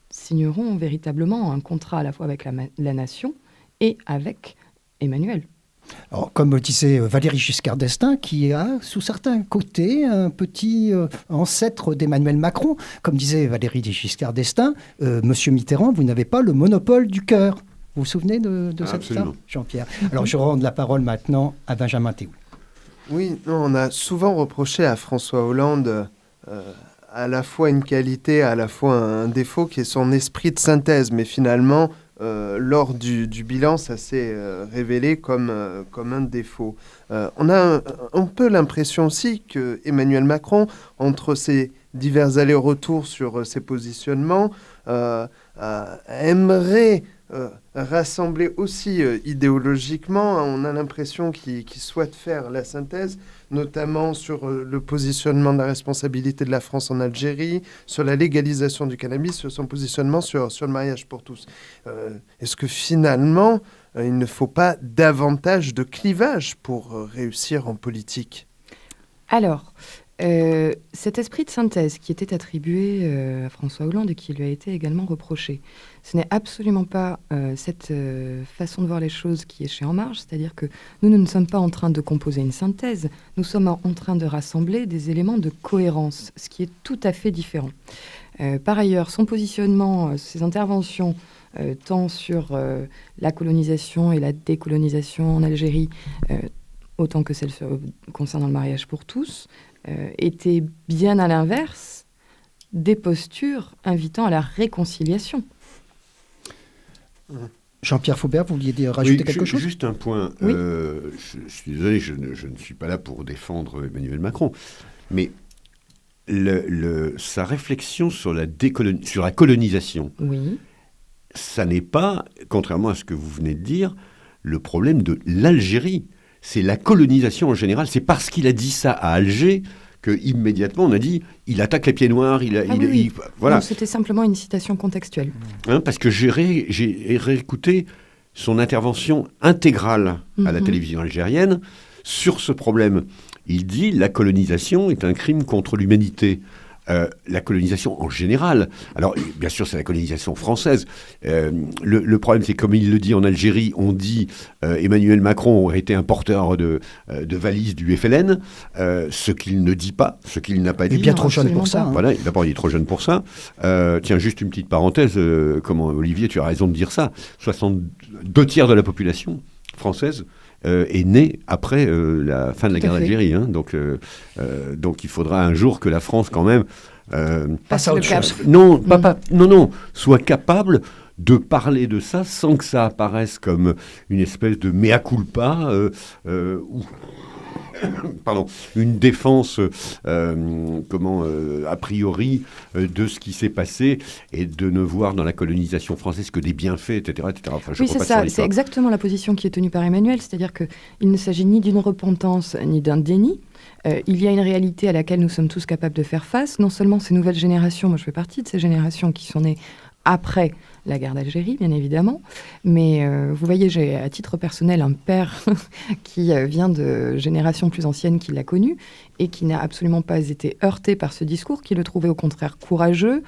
signeront véritablement un contrat à la fois avec la nation et avec Emmanuel. Alors, comme disait Valéry Giscard d'Estaing, qui a, sous certains côtés, un petit ancêtre d'Emmanuel Macron. Comme disait Valéry Giscard d'Estaing, Monsieur Mitterrand, vous n'avez pas le monopole du cœur. Vous vous souvenez de cette phrase, Jean-Pierre? Alors, je rends la parole maintenant à Benjamin Théoul. Oui, on a souvent reproché à François Hollande à la fois une qualité, à la fois un défaut qui est son esprit de synthèse. Mais finalement, lors du bilan, ça s'est révélé comme un défaut. On a un peu l'impression aussi que Emmanuel Macron, entre ses divers allers-retours sur ses positionnements, aimerait rassemblés aussi idéologiquement. On a l'impression qu'ils souhaitent faire la synthèse, notamment sur le positionnement de la responsabilité de la France en Algérie, sur la légalisation du cannabis, sur son positionnement sur le mariage pour tous. Est-ce que finalement, il ne faut pas davantage de clivage pour réussir en politique ? Alors, cet esprit de synthèse qui était attribué à François Hollande et qui lui a été également reproché, ce n'est absolument pas cette façon de voir les choses qui est chez En Marche, c'est-à-dire que nous ne sommes pas en train de composer une synthèse, nous sommes en train de rassembler des éléments de cohérence, ce qui est tout à fait différent. Par ailleurs, son positionnement, ses interventions, tant sur la colonisation et la décolonisation en Algérie, autant que celle concernant le mariage pour tous, étaient bien à l'inverse des postures invitant à la réconciliation. Jean-Pierre Faubert, vous vouliez rajouter quelque chose ? Juste un point. Oui. Je suis désolé, je ne suis pas là pour défendre Emmanuel Macron, mais sa réflexion sur la colonisation, Oui. ça n'est pas, contrairement à ce que vous venez de dire, le problème de l'Algérie. C'est la colonisation en général. C'est parce qu'il a dit ça à Alger qu'immédiatement on a dit il attaque les pieds noirs. Voilà. Non, c'était simplement une citation contextuelle. Parce que j'ai réécouté son intervention intégrale à la télévision algérienne sur ce problème. Il dit la colonisation est un crime contre l'humanité. La colonisation en général. Alors, bien sûr, c'est la colonisation française. Le problème, c'est comme il le dit en Algérie, on dit Emmanuel Macron aurait été un porteur de valises du FLN, ce qu'il ne dit pas, ce qu'il n'a pas dit. Il est bien trop jeune pour ça. Voilà, d'abord, il est trop jeune pour ça. Tiens, juste une petite parenthèse. Olivier, tu as raison de dire ça. 2 tiers de la population française est né après la fin de la guerre d'Algérie. Donc il faudra un jour que la France, quand même, passe à autre chose. Non, soit capable de parler de ça sans que ça apparaisse comme une espèce de mea culpa ou une défense a priori de ce qui s'est passé et de ne voir dans la colonisation française que des bienfaits, etc. Enfin, oui, c'est ça. C'est exactement la position qui est tenue par Emmanuel, c'est-à-dire qu'il ne s'agit ni d'une repentance ni d'un déni. Il y a une réalité à laquelle nous sommes tous capables de faire face. Non seulement ces nouvelles générations, moi je fais partie de ces générations qui sont nées après la guerre d'Algérie, bien évidemment. Mais vous voyez, j'ai à titre personnel un père qui vient de générations plus anciennes qui l'a connu et qui n'a absolument pas été heurté par ce discours, qui le trouvait au contraire courageux,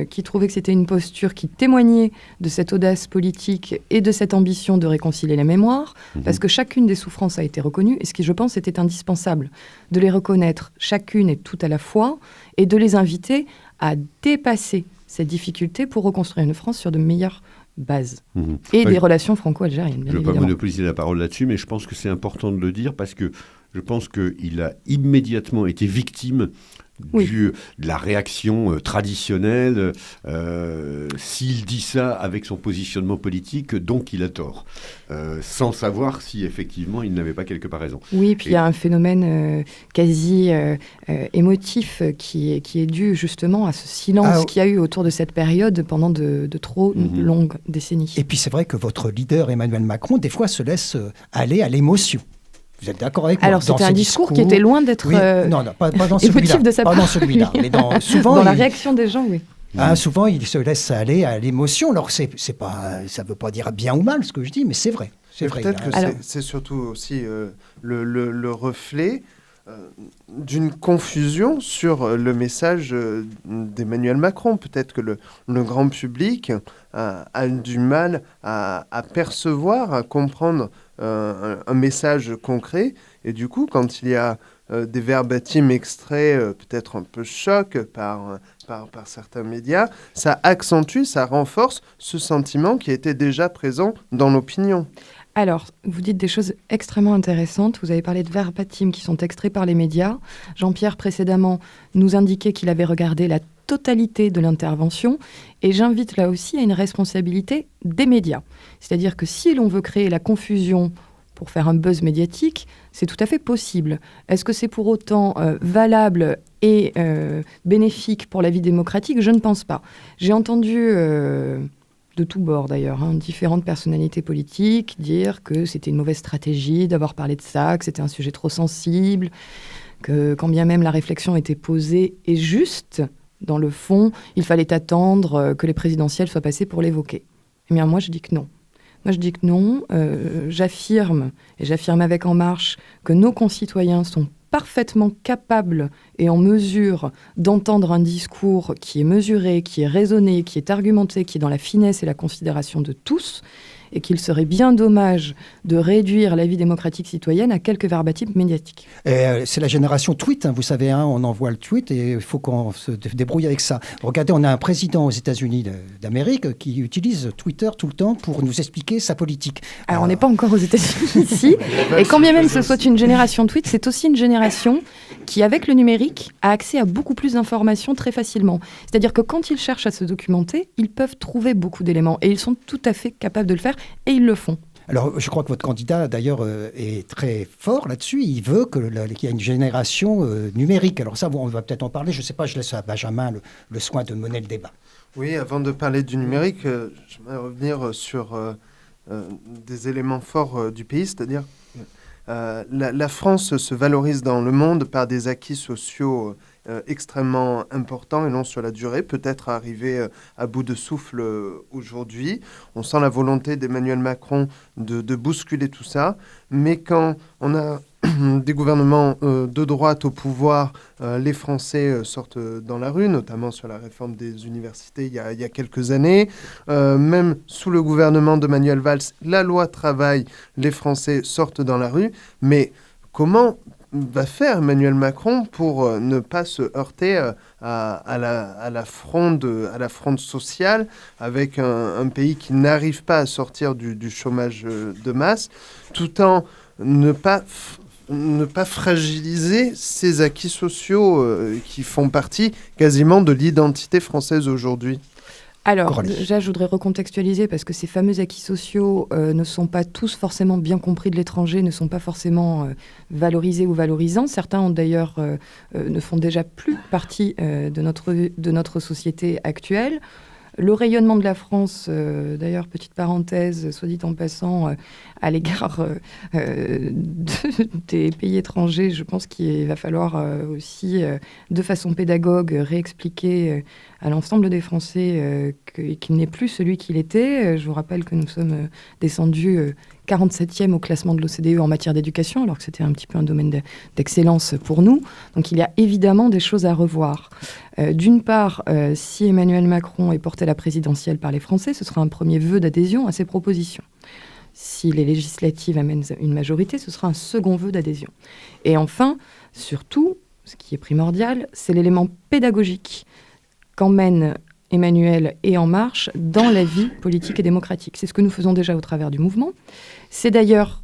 qui trouvait que c'était une posture qui témoignait de cette audace politique et de cette ambition de réconcilier la mémoire, parce que chacune des souffrances a été reconnue, et ce qui, je pense, était indispensable, de les reconnaître chacune et tout à la fois, et de les inviter à dépasser cette difficulté pour reconstruire une France sur de meilleures bases. Et des relations franco-algériennes, bien évidemment. Je ne veux pas monopoliser la parole là-dessus, mais je pense que c'est important de le dire parce que je pense qu'il a immédiatement été victime de la réaction traditionnelle. S'il dit ça avec son positionnement politique, donc il a tort. Sans savoir si effectivement il n'avait pas quelque part raison. Oui, puis il y a un phénomène quasi émotif qui est dû justement à ce silence qu'il y a eu autour de cette période pendant de trop longues décennies. Et puis c'est vrai que votre leader Emmanuel Macron, des fois, se laisse aller à l'émotion. Vous êtes d'accord avec moi? Alors, c'était un discours qui était loin d'être non, pas dans celui-là. De sa part. Pas dans celui-là. Mais souvent, dans la réaction des gens, oui. Souvent, il se laisse aller à l'émotion. Alors, ça ne veut pas dire bien ou mal ce que je dis, mais c'est vrai. C'est vrai. Peut-être que c'est surtout aussi le reflet d'une confusion sur le message d'Emmanuel Macron. Peut-être que le grand public a du mal à percevoir, à comprendre un message concret. Et du coup, quand il y a des verbatims extraits peut-être un peu choc par certains médias, ça accentue, ça renforce ce sentiment qui était déjà présent dans l'opinion. Alors, vous dites des choses extrêmement intéressantes. Vous avez parlé de verbatims qui sont extraits par les médias. Jean-Pierre, précédemment, nous indiquait qu'il avait regardé la totalité de l'intervention. Et j'invite là aussi à une responsabilité des médias. C'est-à-dire que si l'on veut créer la confusion pour faire un buzz médiatique, c'est tout à fait possible. Est-ce que c'est pour autant valable et bénéfique pour la vie démocratique? Je ne pense pas. J'ai entendu de tous bords d'ailleurs, différentes personnalités politiques, dire que c'était une mauvaise stratégie d'avoir parlé de ça, que c'était un sujet trop sensible, que quand bien même la réflexion était posée et juste, dans le fond, il fallait attendre que les présidentielles soient passées pour l'évoquer. Eh bien, moi, je dis que non. J'affirme, et j'affirme avec En Marche, que nos concitoyens sont parfaitement capables et en mesure d'entendre un discours qui est mesuré, qui est raisonné, qui est argumenté, qui est dans la finesse et la considération de tous, et qu'il serait bien dommage de réduire la vie démocratique citoyenne à quelques verbatims médiatiques. C'est la génération tweet, vous savez, on envoie le tweet et il faut qu'on se débrouille avec ça. Regardez, on a un président aux États-Unis d'Amérique qui utilise Twitter tout le temps pour nous expliquer sa politique. Alors on n'est pas encore aux États-Unis ici, et quand bien même ce soit une génération tweet, c'est aussi une génération qui, avec le numérique, a accès à beaucoup plus d'informations très facilement. C'est-à-dire que quand ils cherchent à se documenter, ils peuvent trouver beaucoup d'éléments, et ils sont tout à fait capables de le faire, et ils le font. Alors, je crois que votre candidat, d'ailleurs, est très fort là-dessus. Il veut qu'il y ait une génération numérique. Alors ça, on va peut-être en parler. Je ne sais pas, je laisse à Benjamin le soin de mener le débat. Oui, avant de parler du numérique, j'aimerais revenir sur des éléments forts du pays, c'est-à-dire la France se valorise dans le monde par des acquis sociaux extrêmement importants et non sur la durée, peut-être arrivé à bout de souffle aujourd'hui. On sent la volonté d'Emmanuel Macron de bousculer tout ça, mais quand on a des gouvernements de droite au pouvoir, les Français sortent dans la rue, notamment sur la réforme des universités il y a quelques années. Même sous le gouvernement de Manuel Valls, la loi travail, les Français sortent dans la rue. Mais comment va faire Emmanuel Macron pour ne pas se heurter à la fronde sociale avec un pays qui n'arrive pas à sortir du chômage de masse, tout en ne pas fragiliser ces acquis sociaux qui font partie quasiment de l'identité française aujourd'hui? Alors, déjà, je voudrais recontextualiser parce que ces fameux acquis sociaux ne sont pas tous forcément bien compris de l'étranger, ne sont pas forcément valorisés ou valorisants. Certains ont d'ailleurs ne font déjà plus partie de notre société actuelle. Le rayonnement de la France, d'ailleurs, petite parenthèse, soit dit en passant, à l'égard des pays étrangers, je pense qu'il va falloir aussi, de façon pédagogue, réexpliquer à l'ensemble des Français qu'il n'est plus celui qu'il était. Je vous rappelle que nous sommes descendus 47e au classement de l'OCDE en matière d'éducation, alors que c'était un petit peu un domaine d'excellence pour nous. Donc il y a évidemment des choses à revoir. D'une part, si Emmanuel Macron est porté à la présidentielle par les Français, ce sera un premier vœu d'adhésion à ses propositions. Si les législatives amènent une majorité, ce sera un second vœu d'adhésion. Et enfin, surtout, ce qui est primordial, c'est l'élément pédagogique qu'emmène Emmanuel et En Marche dans la vie politique et démocratique. C'est ce que nous faisons déjà au travers du mouvement. C'est d'ailleurs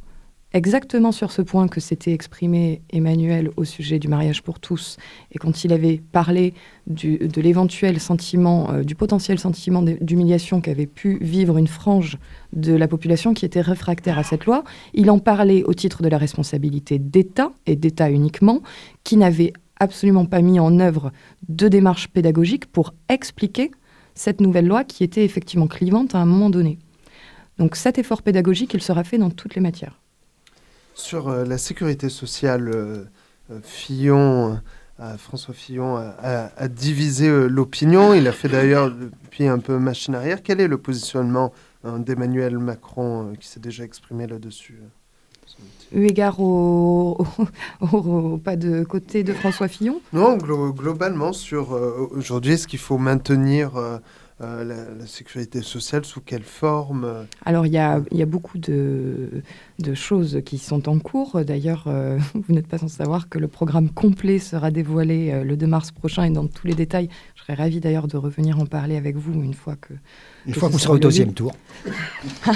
exactement sur ce point que s'était exprimé Emmanuel au sujet du mariage pour tous, et quand il avait parlé de l'éventuel sentiment, du potentiel sentiment d'humiliation qu'avait pu vivre une frange de la population qui était réfractaire à cette loi, il en parlait au titre de la responsabilité d'État, et d'État uniquement, qui n'avait absolument pas mis en œuvre de démarche pédagogique pour expliquer cette nouvelle loi qui était effectivement clivante à un moment donné. Donc cet effort pédagogique, il sera fait dans toutes les matières. Sur la sécurité sociale, François Fillon a divisé l'opinion. Il a fait d'ailleurs depuis un peu machine arrière. Quel est le positionnement d'Emmanuel Macron qui s'est déjà exprimé là-dessus? Eu égard au pas de côté de François Fillon? Non, globalement sur aujourd'hui, est-ce qu'il faut maintenir la sécurité sociale, sous quelle forme? Alors il y a beaucoup de choses qui sont en cours. D'ailleurs, vous n'êtes pas sans savoir que le programme complet sera dévoilé le 2 mars prochain et dans tous les détails. Je serais ravie d'ailleurs de revenir en parler avec vous une fois que vous serez au deuxième tour.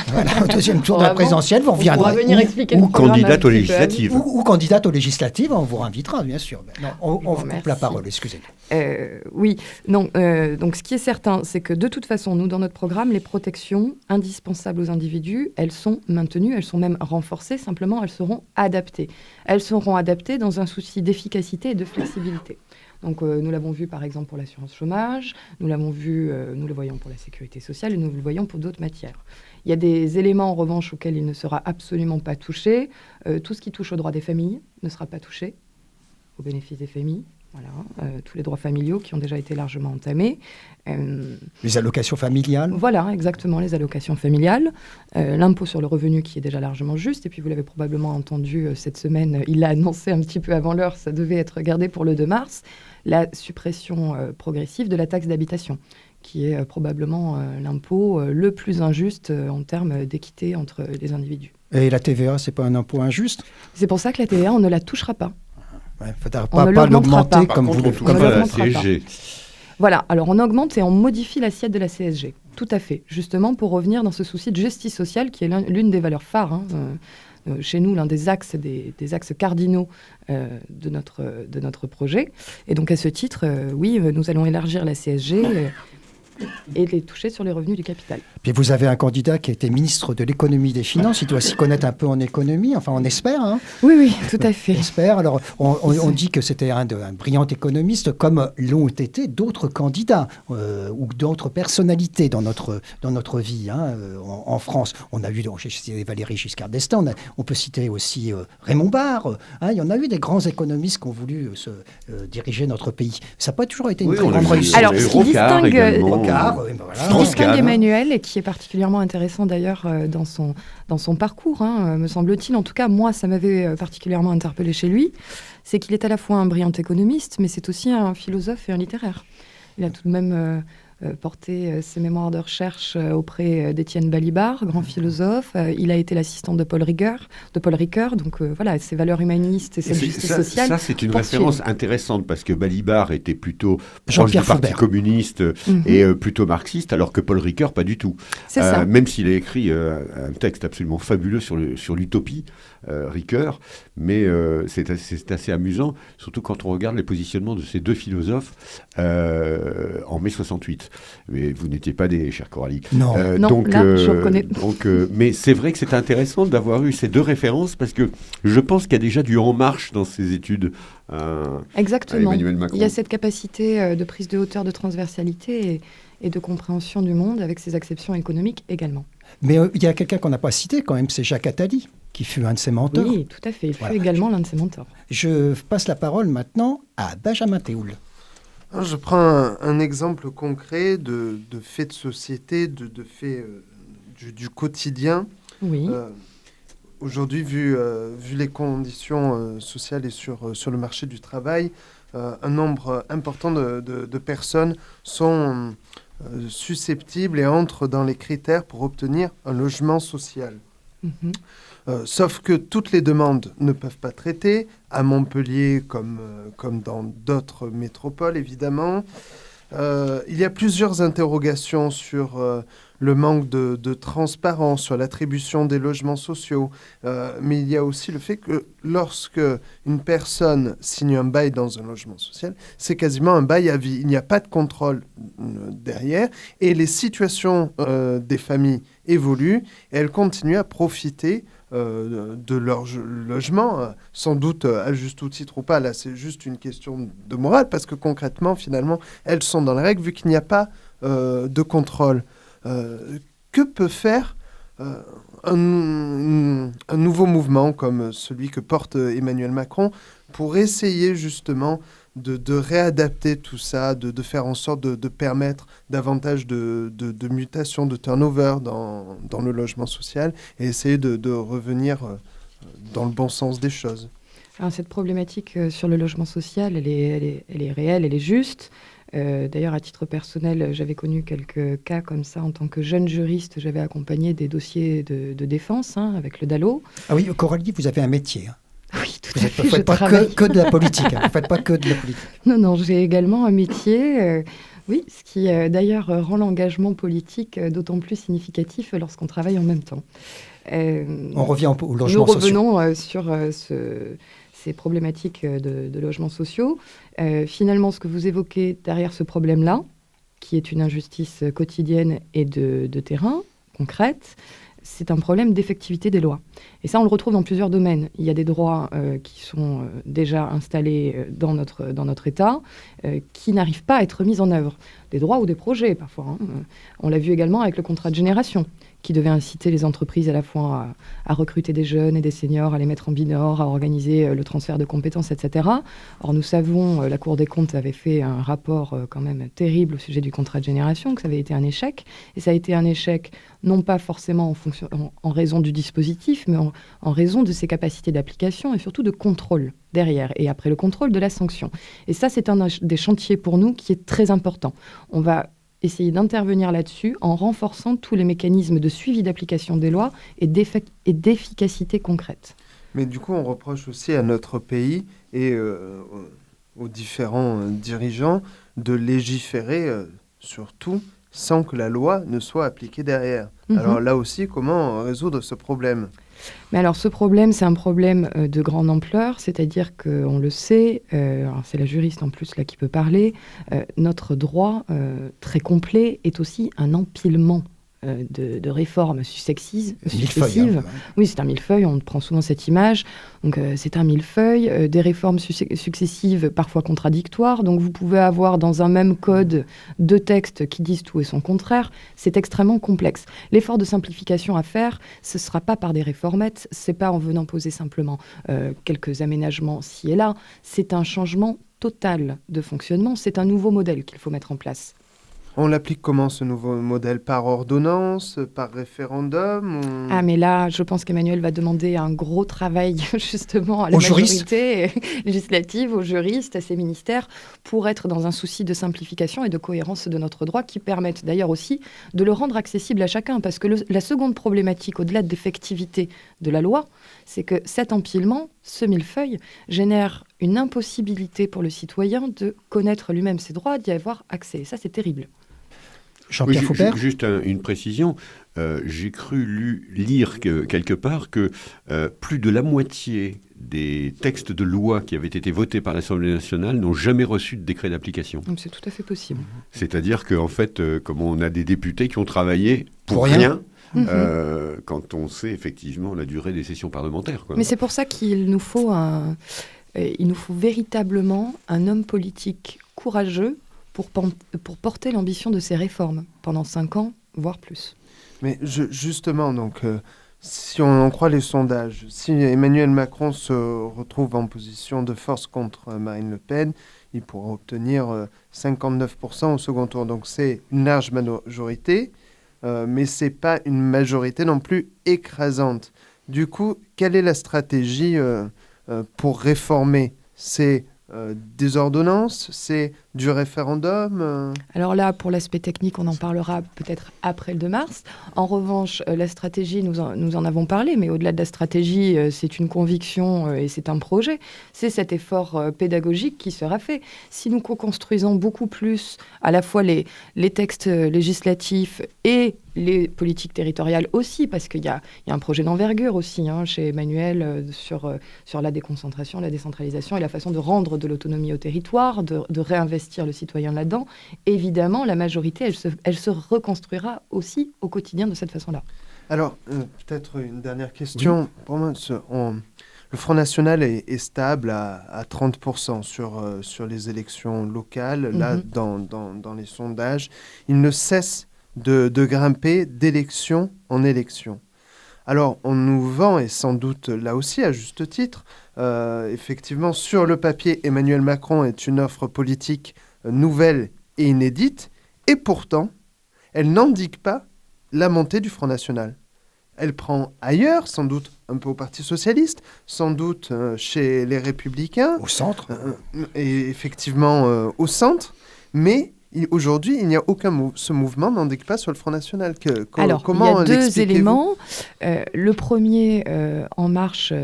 Voilà, au deuxième tour de la présidentielle, vous reviendrez. Ou candidate aux législatives. Ou candidate aux législatives, on vous invitera, bien sûr. Non, on vous coupe la parole, excusez-moi. Oui, non. Donc ce qui est certain, c'est que de toute façon, nous, dans notre programme, les protections indispensables aux individus, elles sont maintenues, elles sont même renforcées, simplement elles seront adaptées. Elles seront adaptées dans un souci d'efficacité et de flexibilité. Donc nous l'avons vu par exemple pour l'assurance chômage, nous l'avons vu, nous le voyons pour la sécurité sociale et nous le voyons pour d'autres matières. Il y a des éléments en revanche auxquels il ne sera absolument pas touché. Tout ce qui touche aux droits des familles ne sera pas touché, au bénéfice des familles. Voilà, tous les droits familiaux qui ont déjà été largement entamés. Les allocations familiales. Voilà, exactement, les allocations familiales. L'impôt sur le revenu qui est déjà largement juste. Et puis, vous l'avez probablement entendu cette semaine, il l'a annoncé un petit peu avant l'heure, ça devait être gardé pour le 2 mars, la suppression progressive de la taxe d'habitation, qui est probablement l'impôt le plus injuste en termes d'équité entre les individus. Et la TVA, c'est pas un impôt injuste ? C'est pour ça que la TVA, on ne la touchera pas. Ouais, pas l'augmenter comme vous le faites. Voilà, alors on augmente et on modifie l'assiette de la CSG. Tout à fait, justement pour revenir dans ce souci de justice sociale qui est l'une des valeurs phares. Chez nous, l'un des axes cardinaux de notre projet. Et donc à ce titre, oui, nous allons élargir la CSG et les toucher sur les revenus du capital. Puis vous avez un candidat qui a été ministre de l'économie et des finances, il doit s'y connaître un peu en économie, enfin on espère. Hein. Oui, tout à fait. On espère. Alors on dit que c'était un brillant économiste, comme l'ont été d'autres candidats ou d'autres personnalités dans notre vie en France. On a eu, j'ai cité Valéry Giscard d'Estaing, on peut citer aussi Raymond Barre. Il y en a eu des grands économistes qui ont voulu diriger notre pays. Ça n'a pas toujours été une très grande réussite. Alors, ce qui distingue... Ce qui distingue Emmanuel, et qui est particulièrement intéressant d'ailleurs dans son parcours, me semble-t-il, en tout cas moi ça m'avait particulièrement interpellé chez lui, c'est qu'il est à la fois un brillant économiste, mais c'est aussi un philosophe et un littéraire. Il a tout de même porté ses mémoires de recherche auprès d'Étienne Balibar, grand philosophe. Il a été l'assistant de Paul Ricoeur. Donc voilà, ses valeurs humanistes et cette justice sociale. Ça, c'est une référence intéressante parce que Balibar était plutôt proche du Parti communiste et plutôt marxiste, alors que Paul Ricoeur, pas du tout. C'est ça. Même s'il a écrit un texte absolument fabuleux sur l'utopie, Ricoeur, mais c'est assez amusant, surtout quand on regarde les positionnements de ces deux philosophes en mai 68. Mais vous n'étiez pas né, chère Coralie. Non, donc, là, je reconnais. Mais c'est vrai que c'est intéressant d'avoir eu ces deux références parce que je pense qu'il y a déjà du En Marche dans ces études. Exactement. À Emmanuel Macron. Il y a cette capacité de prise de hauteur, de transversalité et de compréhension du monde avec ses acceptions économiques également. Mais il y a quelqu'un qu'on n'a pas cité quand même, c'est Jacques Attali, qui fut un de ses mentors. Oui, tout à fait. Il fut également l'un de ses mentors. Je passe la parole maintenant à Benjamin Théoul. Je prends un exemple concret de faits de société, de faits du quotidien. Oui. Aujourd'hui, vu les conditions sociales et sur le marché du travail, un nombre important de personnes sont susceptibles et entrent dans les critères pour obtenir un logement social. Sauf que toutes les demandes ne peuvent pas traiter, à Montpellier comme dans d'autres métropoles évidemment. Il y a plusieurs interrogations sur le manque de transparence, sur l'attribution des logements sociaux, mais il y a aussi le fait que lorsque une personne signe un bail dans un logement social, c'est quasiment un bail à vie. Il n'y a pas de contrôle derrière et les situations des familles évoluent et elles continuent à profiter de leur logement, sans doute à juste ou titre ou pas. Là, c'est juste une question de morale, parce que concrètement, finalement, elles sont dans les règles, vu qu'il n'y a pas de contrôle. Que peut faire un nouveau mouvement comme celui que porte Emmanuel Macron pour essayer justement de réadapter tout ça, de faire en sorte de permettre davantage de mutations, de turnover dans le logement social et essayer de revenir dans le bon sens des choses. Alors, cette problématique sur le logement social, elle est réelle, elle est juste. D'ailleurs, à titre personnel, j'avais connu quelques cas comme ça en tant que jeune juriste. J'avais accompagné des dossiers de défense avec le DALO. Ah oui, Coralie, vous avez un métier. Oui, tout à fait. Vous ne faites pas que de la politique. Vous ne faites pas que de la politique. Non, j'ai également un métier. Oui, ce qui d'ailleurs rend l'engagement politique d'autant plus significatif lorsqu'on travaille en même temps. On revient au logement social. Nous revenons sur ces problématiques de logements sociaux. Finalement, ce que vous évoquez derrière ce problème-là, qui est une injustice quotidienne et de terrain, concrète, c'est un problème d'effectivité des lois. Et ça, on le retrouve dans plusieurs domaines. Il y a des droits qui sont déjà installés dans notre État, qui n'arrivent pas à être mis en œuvre. Des droits ou des projets, parfois. On l'a vu également avec le contrat de génération, qui devait inciter les entreprises à la fois à recruter des jeunes et des seniors, à les mettre en binôme, à organiser le transfert de compétences, etc. Or, nous savons, la Cour des comptes avait fait un rapport quand même terrible au sujet du contrat de génération, que ça avait été un échec. Et ça a été un échec, non pas forcément en raison du dispositif, mais en raison de ses capacités d'application et surtout de contrôle derrière. Et après le contrôle, de la sanction. Et ça, c'est un des chantiers pour nous qui est très important. On va essayer d'intervenir là-dessus en renforçant tous les mécanismes de suivi d'application des lois et d'efficacité concrète. Mais du coup, on reproche aussi à notre pays et aux différents dirigeants de légiférer sur tout sans que la loi ne soit appliquée derrière. Alors là aussi, comment résoudre ce problème ? Mais alors ce problème, c'est un problème de grande ampleur, c'est-à-dire qu'on le sait, c'est la juriste en plus là qui peut parler, notre droit très complet est aussi un empilement de réformes successives. Oui, c'est un millefeuille, on prend souvent cette image. Donc c'est un millefeuille, des réformes successives, parfois contradictoires. Donc vous pouvez avoir dans un même code 2 textes qui disent tout et son contraire. C'est extrêmement complexe. L'effort de simplification à faire, ce ne sera pas par des réformettes, c'est pas en venant poser simplement quelques aménagements ci et là. C'est un changement total de fonctionnement, c'est un nouveau modèle qu'il faut mettre en place. On l'applique comment, ce nouveau modèle ? Par ordonnance, par référendum Ah, mais là, je pense qu'Emmanuel va demander un gros travail, justement, à la majorité législative, aux juristes, à ces ministères, pour être dans un souci de simplification et de cohérence de notre droit, qui permettent d'ailleurs aussi de le rendre accessible à chacun. Parce que la seconde problématique, au-delà de l'effectivité de la loi, c'est que cet empilement, ce millefeuille, génère une impossibilité pour le citoyen de connaître lui-même ses droits, d'y avoir accès. Et ça, c'est terrible. Jean-Pierre Faubert ? Juste une précision. J'ai cru lire quelque part que plus de la moitié des textes de loi qui avaient été votés par l'Assemblée nationale n'ont jamais reçu de décret d'application. C'est tout à fait possible. C'est-à-dire qu'en fait, comme on a des députés qui ont travaillé pour rien quand on sait effectivement la durée des sessions parlementaires. Mais c'est pour ça qu'il nous faut véritablement un homme politique courageux pour porter l'ambition de ces réformes pendant 5 ans, voire plus. Mais justement, donc, si on en croit les sondages, si Emmanuel Macron se retrouve en position de force contre Marine Le Pen, il pourra obtenir 59% au second tour. Donc c'est une large majorité, mais ce n'est pas une majorité non plus écrasante. Du coup, quelle est la stratégie pour réformer ? C'est des ordonnances, c'est du référendum Alors là, pour l'aspect technique, on en parlera peut-être après le 2 mars. En revanche, la stratégie, nous en avons parlé, mais au-delà de la stratégie, c'est une conviction et c'est un projet. C'est cet effort pédagogique qui sera fait. Si nous co-construisons beaucoup plus à la fois les textes législatifs et les politiques territoriales aussi, parce qu'il y a un projet d'envergure aussi chez Emmanuel sur la déconcentration, la décentralisation et la façon de rendre de l'autonomie au territoire, de réinvestir le citoyen là-dedans. Évidemment, la majorité, elle se reconstruira aussi au quotidien de cette façon-là. Alors, peut-être une dernière question. Oui. Pour moi, le Front National est stable à 30% sur les élections locales. Là, dans les sondages, il ne cesse de grimper d'élection en élection. Alors, on nous vend, et sans doute là aussi à juste titre, effectivement, sur le papier, Emmanuel Macron est une offre politique nouvelle et inédite, et pourtant, elle n'indique pas la montée du Front National. Elle prend ailleurs, sans doute un peu au Parti Socialiste, sans doute chez les Républicains. Au centre. Et effectivement au centre, mais aujourd'hui, il n'y a aucun ce mouvement n'indique pas sur le Front National. Alors, comment il y a 2 éléments. Le premier, En Marche,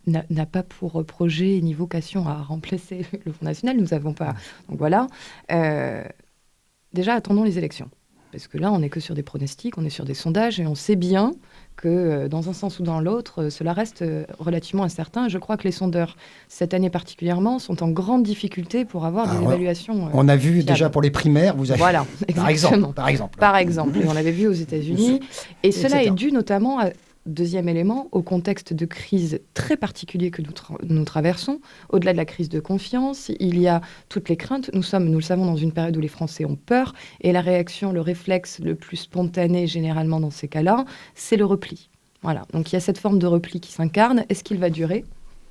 n'a pas pour projet ni vocation à remplacer le Front National. Nous n'avons pas... Donc voilà. Déjà, attendons les élections. Parce que là, on n'est que sur des pronostics, on est sur des sondages, et on sait bien que dans un sens ou dans l'autre, cela reste relativement incertain. Je crois que les sondeurs, cette année particulièrement, sont en grande difficulté pour avoir des évaluations on a vu fiables. déjà pour les primaires, vous avez... Voilà, exactement. Par exemple. Par exemple, et on l'avait vu aux États-Unis. Et cela est dû notamment à... Deuxième élément, au contexte de crise très particulier que nous traversons, au-delà de la crise de confiance, il y a toutes les craintes. Nous le savons, dans une période où les Français ont peur, et la réaction, le réflexe le plus spontané généralement dans ces cas-là, c'est le repli. Voilà. Donc il y a cette forme de repli qui s'incarne. Est-ce qu'il va durer ?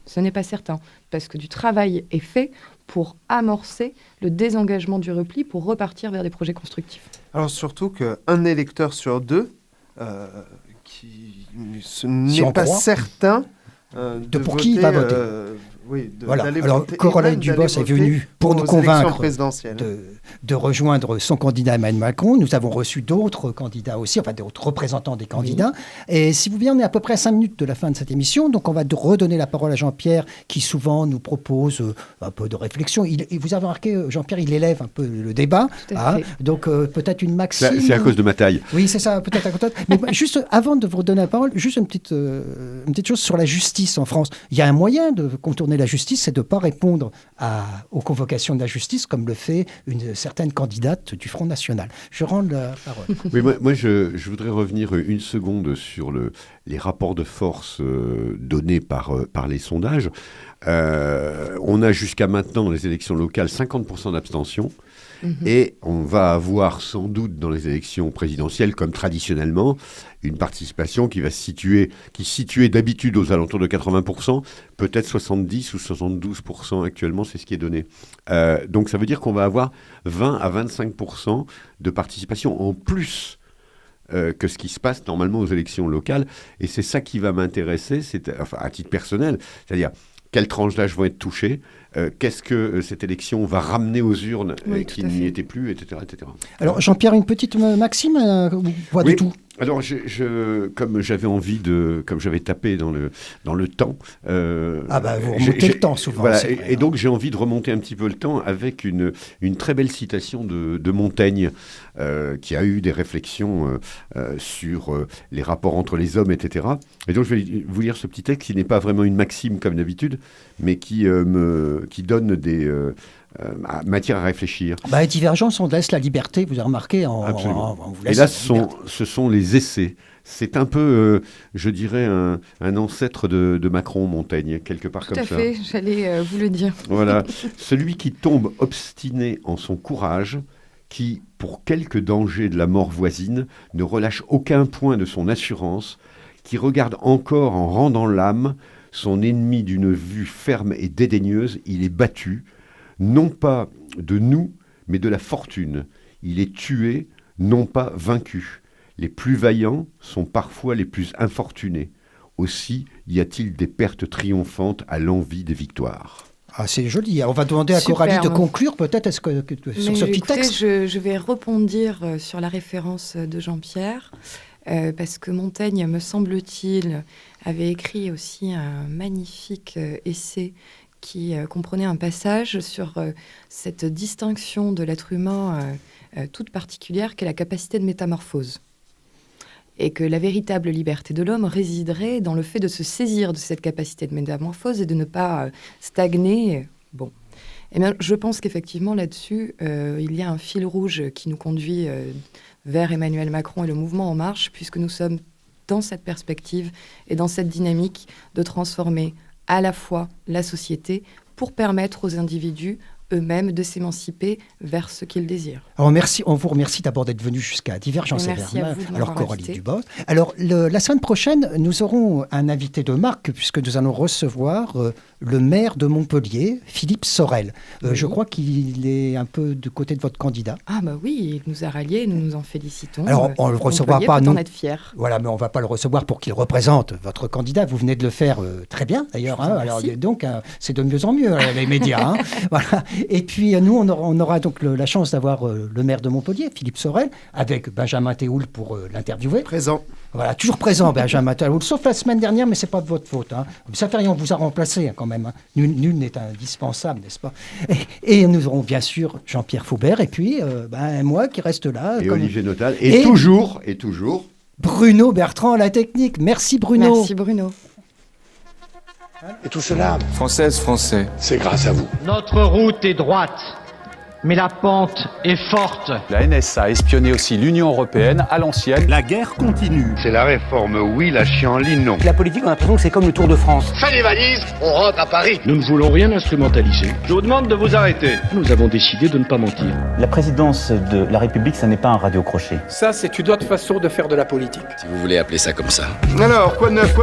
Ce n'est pas certain, parce que du travail est fait pour amorcer le désengagement du repli, pour repartir vers des projets constructifs. Alors surtout qu'un électeur sur deux... ce n'est pas certain de pour voter, qui il va voter. Voilà. Alors Coralie Dubos est venue pour nous convaincre de rejoindre son candidat Emmanuel Macron. Nous avons reçu d'autres candidats aussi, enfin d'autres représentants des candidats. Oui. Et si vous voulez, on est à peu près à 5 minutes de la fin de cette émission. Donc on va redonner la parole à Jean-Pierre qui souvent nous propose un peu de réflexion. Vous avez remarqué, Jean-Pierre, il élève un peu le débat. Donc peut-être une maxime. C'est à cause de ma taille. Oui, c'est ça, peut-être à cause de... Mais juste avant de vous redonner la parole, juste une petite chose sur la justice en France. Il y a un moyen de contourner la justice, c'est de ne pas répondre aux convocations de la justice comme le fait une certaine candidate du Front National. Je rends la parole. Oui, moi je voudrais revenir une seconde sur les rapports de force donnés par les sondages. On a jusqu'à maintenant, dans les élections locales, 50% d'abstention. Et on va avoir sans doute dans les élections présidentielles, comme traditionnellement, une participation qui situait d'habitude aux alentours de 80%, peut-être 70 ou 72% actuellement, c'est ce qui est donné. Donc ça veut dire qu'on va avoir 20 à 25% de participation en plus que ce qui se passe normalement aux élections locales. Et c'est ça qui va m'intéresser, à titre personnel, c'est-à-dire quelles tranches d'âge vont être touchées, qu'est-ce que cette élection va ramener aux urnes qui n'y étaient plus, etc., etc. Alors Jean-Pierre, une petite maxime ou pas du tout? Alors, comme j'avais tapé dans le temps... vous remontez le temps souvent. Voilà, et donc j'ai envie de remonter un petit peu le temps avec une très belle citation de Montaigne, qui a eu des réflexions sur les rapports entre les hommes, etc. Et donc je vais vous lire ce petit texte qui n'est pas vraiment une maxime comme d'habitude, mais qui donne des... matière à réfléchir. Divergence, on laisse la liberté, vous avez remarqué. Et là, ce sont les essais. C'est un peu, je dirais, un ancêtre de Macron, Montaigne, quelque part comme ça. Tout à fait, j'allais vous le dire. Voilà. Celui qui tombe obstiné en son courage, qui, pour quelque danger de la mort voisine, ne relâche aucun point de son assurance, qui regarde encore en rendant l'âme, son ennemi d'une vue ferme et dédaigneuse, il est battu, non pas de nous, mais de la fortune. Il est tué, non pas vaincu. Les plus vaillants sont parfois les plus infortunés. Aussi y a-t-il des pertes triomphantes à l'envi des victoires. Ah, c'est joli. On va demander à Coralie de conclure, peut-être, sur ce petit texte. Je vais rebondir sur la référence de Jean-Pierre, parce que Montaigne, me semble-t-il, avait écrit aussi un magnifique essai qui comprenait un passage sur cette distinction de l'être humain toute particulière qu'est la capacité de métamorphose. Et que la véritable liberté de l'homme résiderait dans le fait de se saisir de cette capacité de métamorphose et de ne pas stagner. Bon. Eh bien, je pense qu'effectivement, là-dessus, il y a un fil rouge qui nous conduit vers Emmanuel Macron et le mouvement En Marche, puisque nous sommes dans cette perspective et dans cette dynamique de transformer à la fois la société pour permettre aux individus eux-mêmes de s'émanciper vers ce qu'ils désirent. Alors on vous remercie d'abord d'être venu jusqu'à Divergence et Vermin. Alors Coralie Dubos. Alors la semaine prochaine, nous aurons un invité de marque puisque nous allons recevoir le maire de Montpellier, Philippe Sorel. Oui. Je crois qu'il est un peu du côté de votre candidat. Ah oui, il nous a ralliés, nous nous en félicitons. Alors on ne le recevra pas, nous. En être fiers. Voilà, mais on ne va pas le recevoir pour qu'il représente votre candidat. Vous venez de le faire très bien d'ailleurs. Alors donc c'est de mieux en mieux les médias. Voilà. Et puis nous, on aura donc la chance d'avoir le maire de Montpellier, Philippe Sorel, avec Benjamin Théoul pour l'interviewer. Présent. Voilà, toujours présent, Benjamin Tallaoult, sauf la semaine dernière, mais c'est pas de votre faute. Hein. Ça fait rien, on vous a remplacé quand même. Hein. Nul n'est indispensable, n'est-ce pas? Et nous aurons bien sûr Jean-Pierre Faubert, et puis moi qui reste là. Et Olivier Notal, et toujours. Bruno Bertrand à la technique. Merci Bruno. Merci Bruno. Et tout cela, Français. c'est grâce à vous. Notre route est droite, mais la pente est forte. La NSA a espionné aussi l'Union européenne à l'ancienne. La guerre continue. C'est la réforme oui, la chienlit non. La politique, on a l'impression que c'est comme le Tour de France. Fais les valises, on rentre à Paris. Nous ne voulons rien instrumentaliser. Je vous demande de vous arrêter. Nous avons décidé de ne pas mentir. La présidence de la République, ça n'est pas un radio-crochet. Ça, c'est une autre façon de faire de la politique. Si vous voulez appeler ça comme ça. Alors, quoi de neuf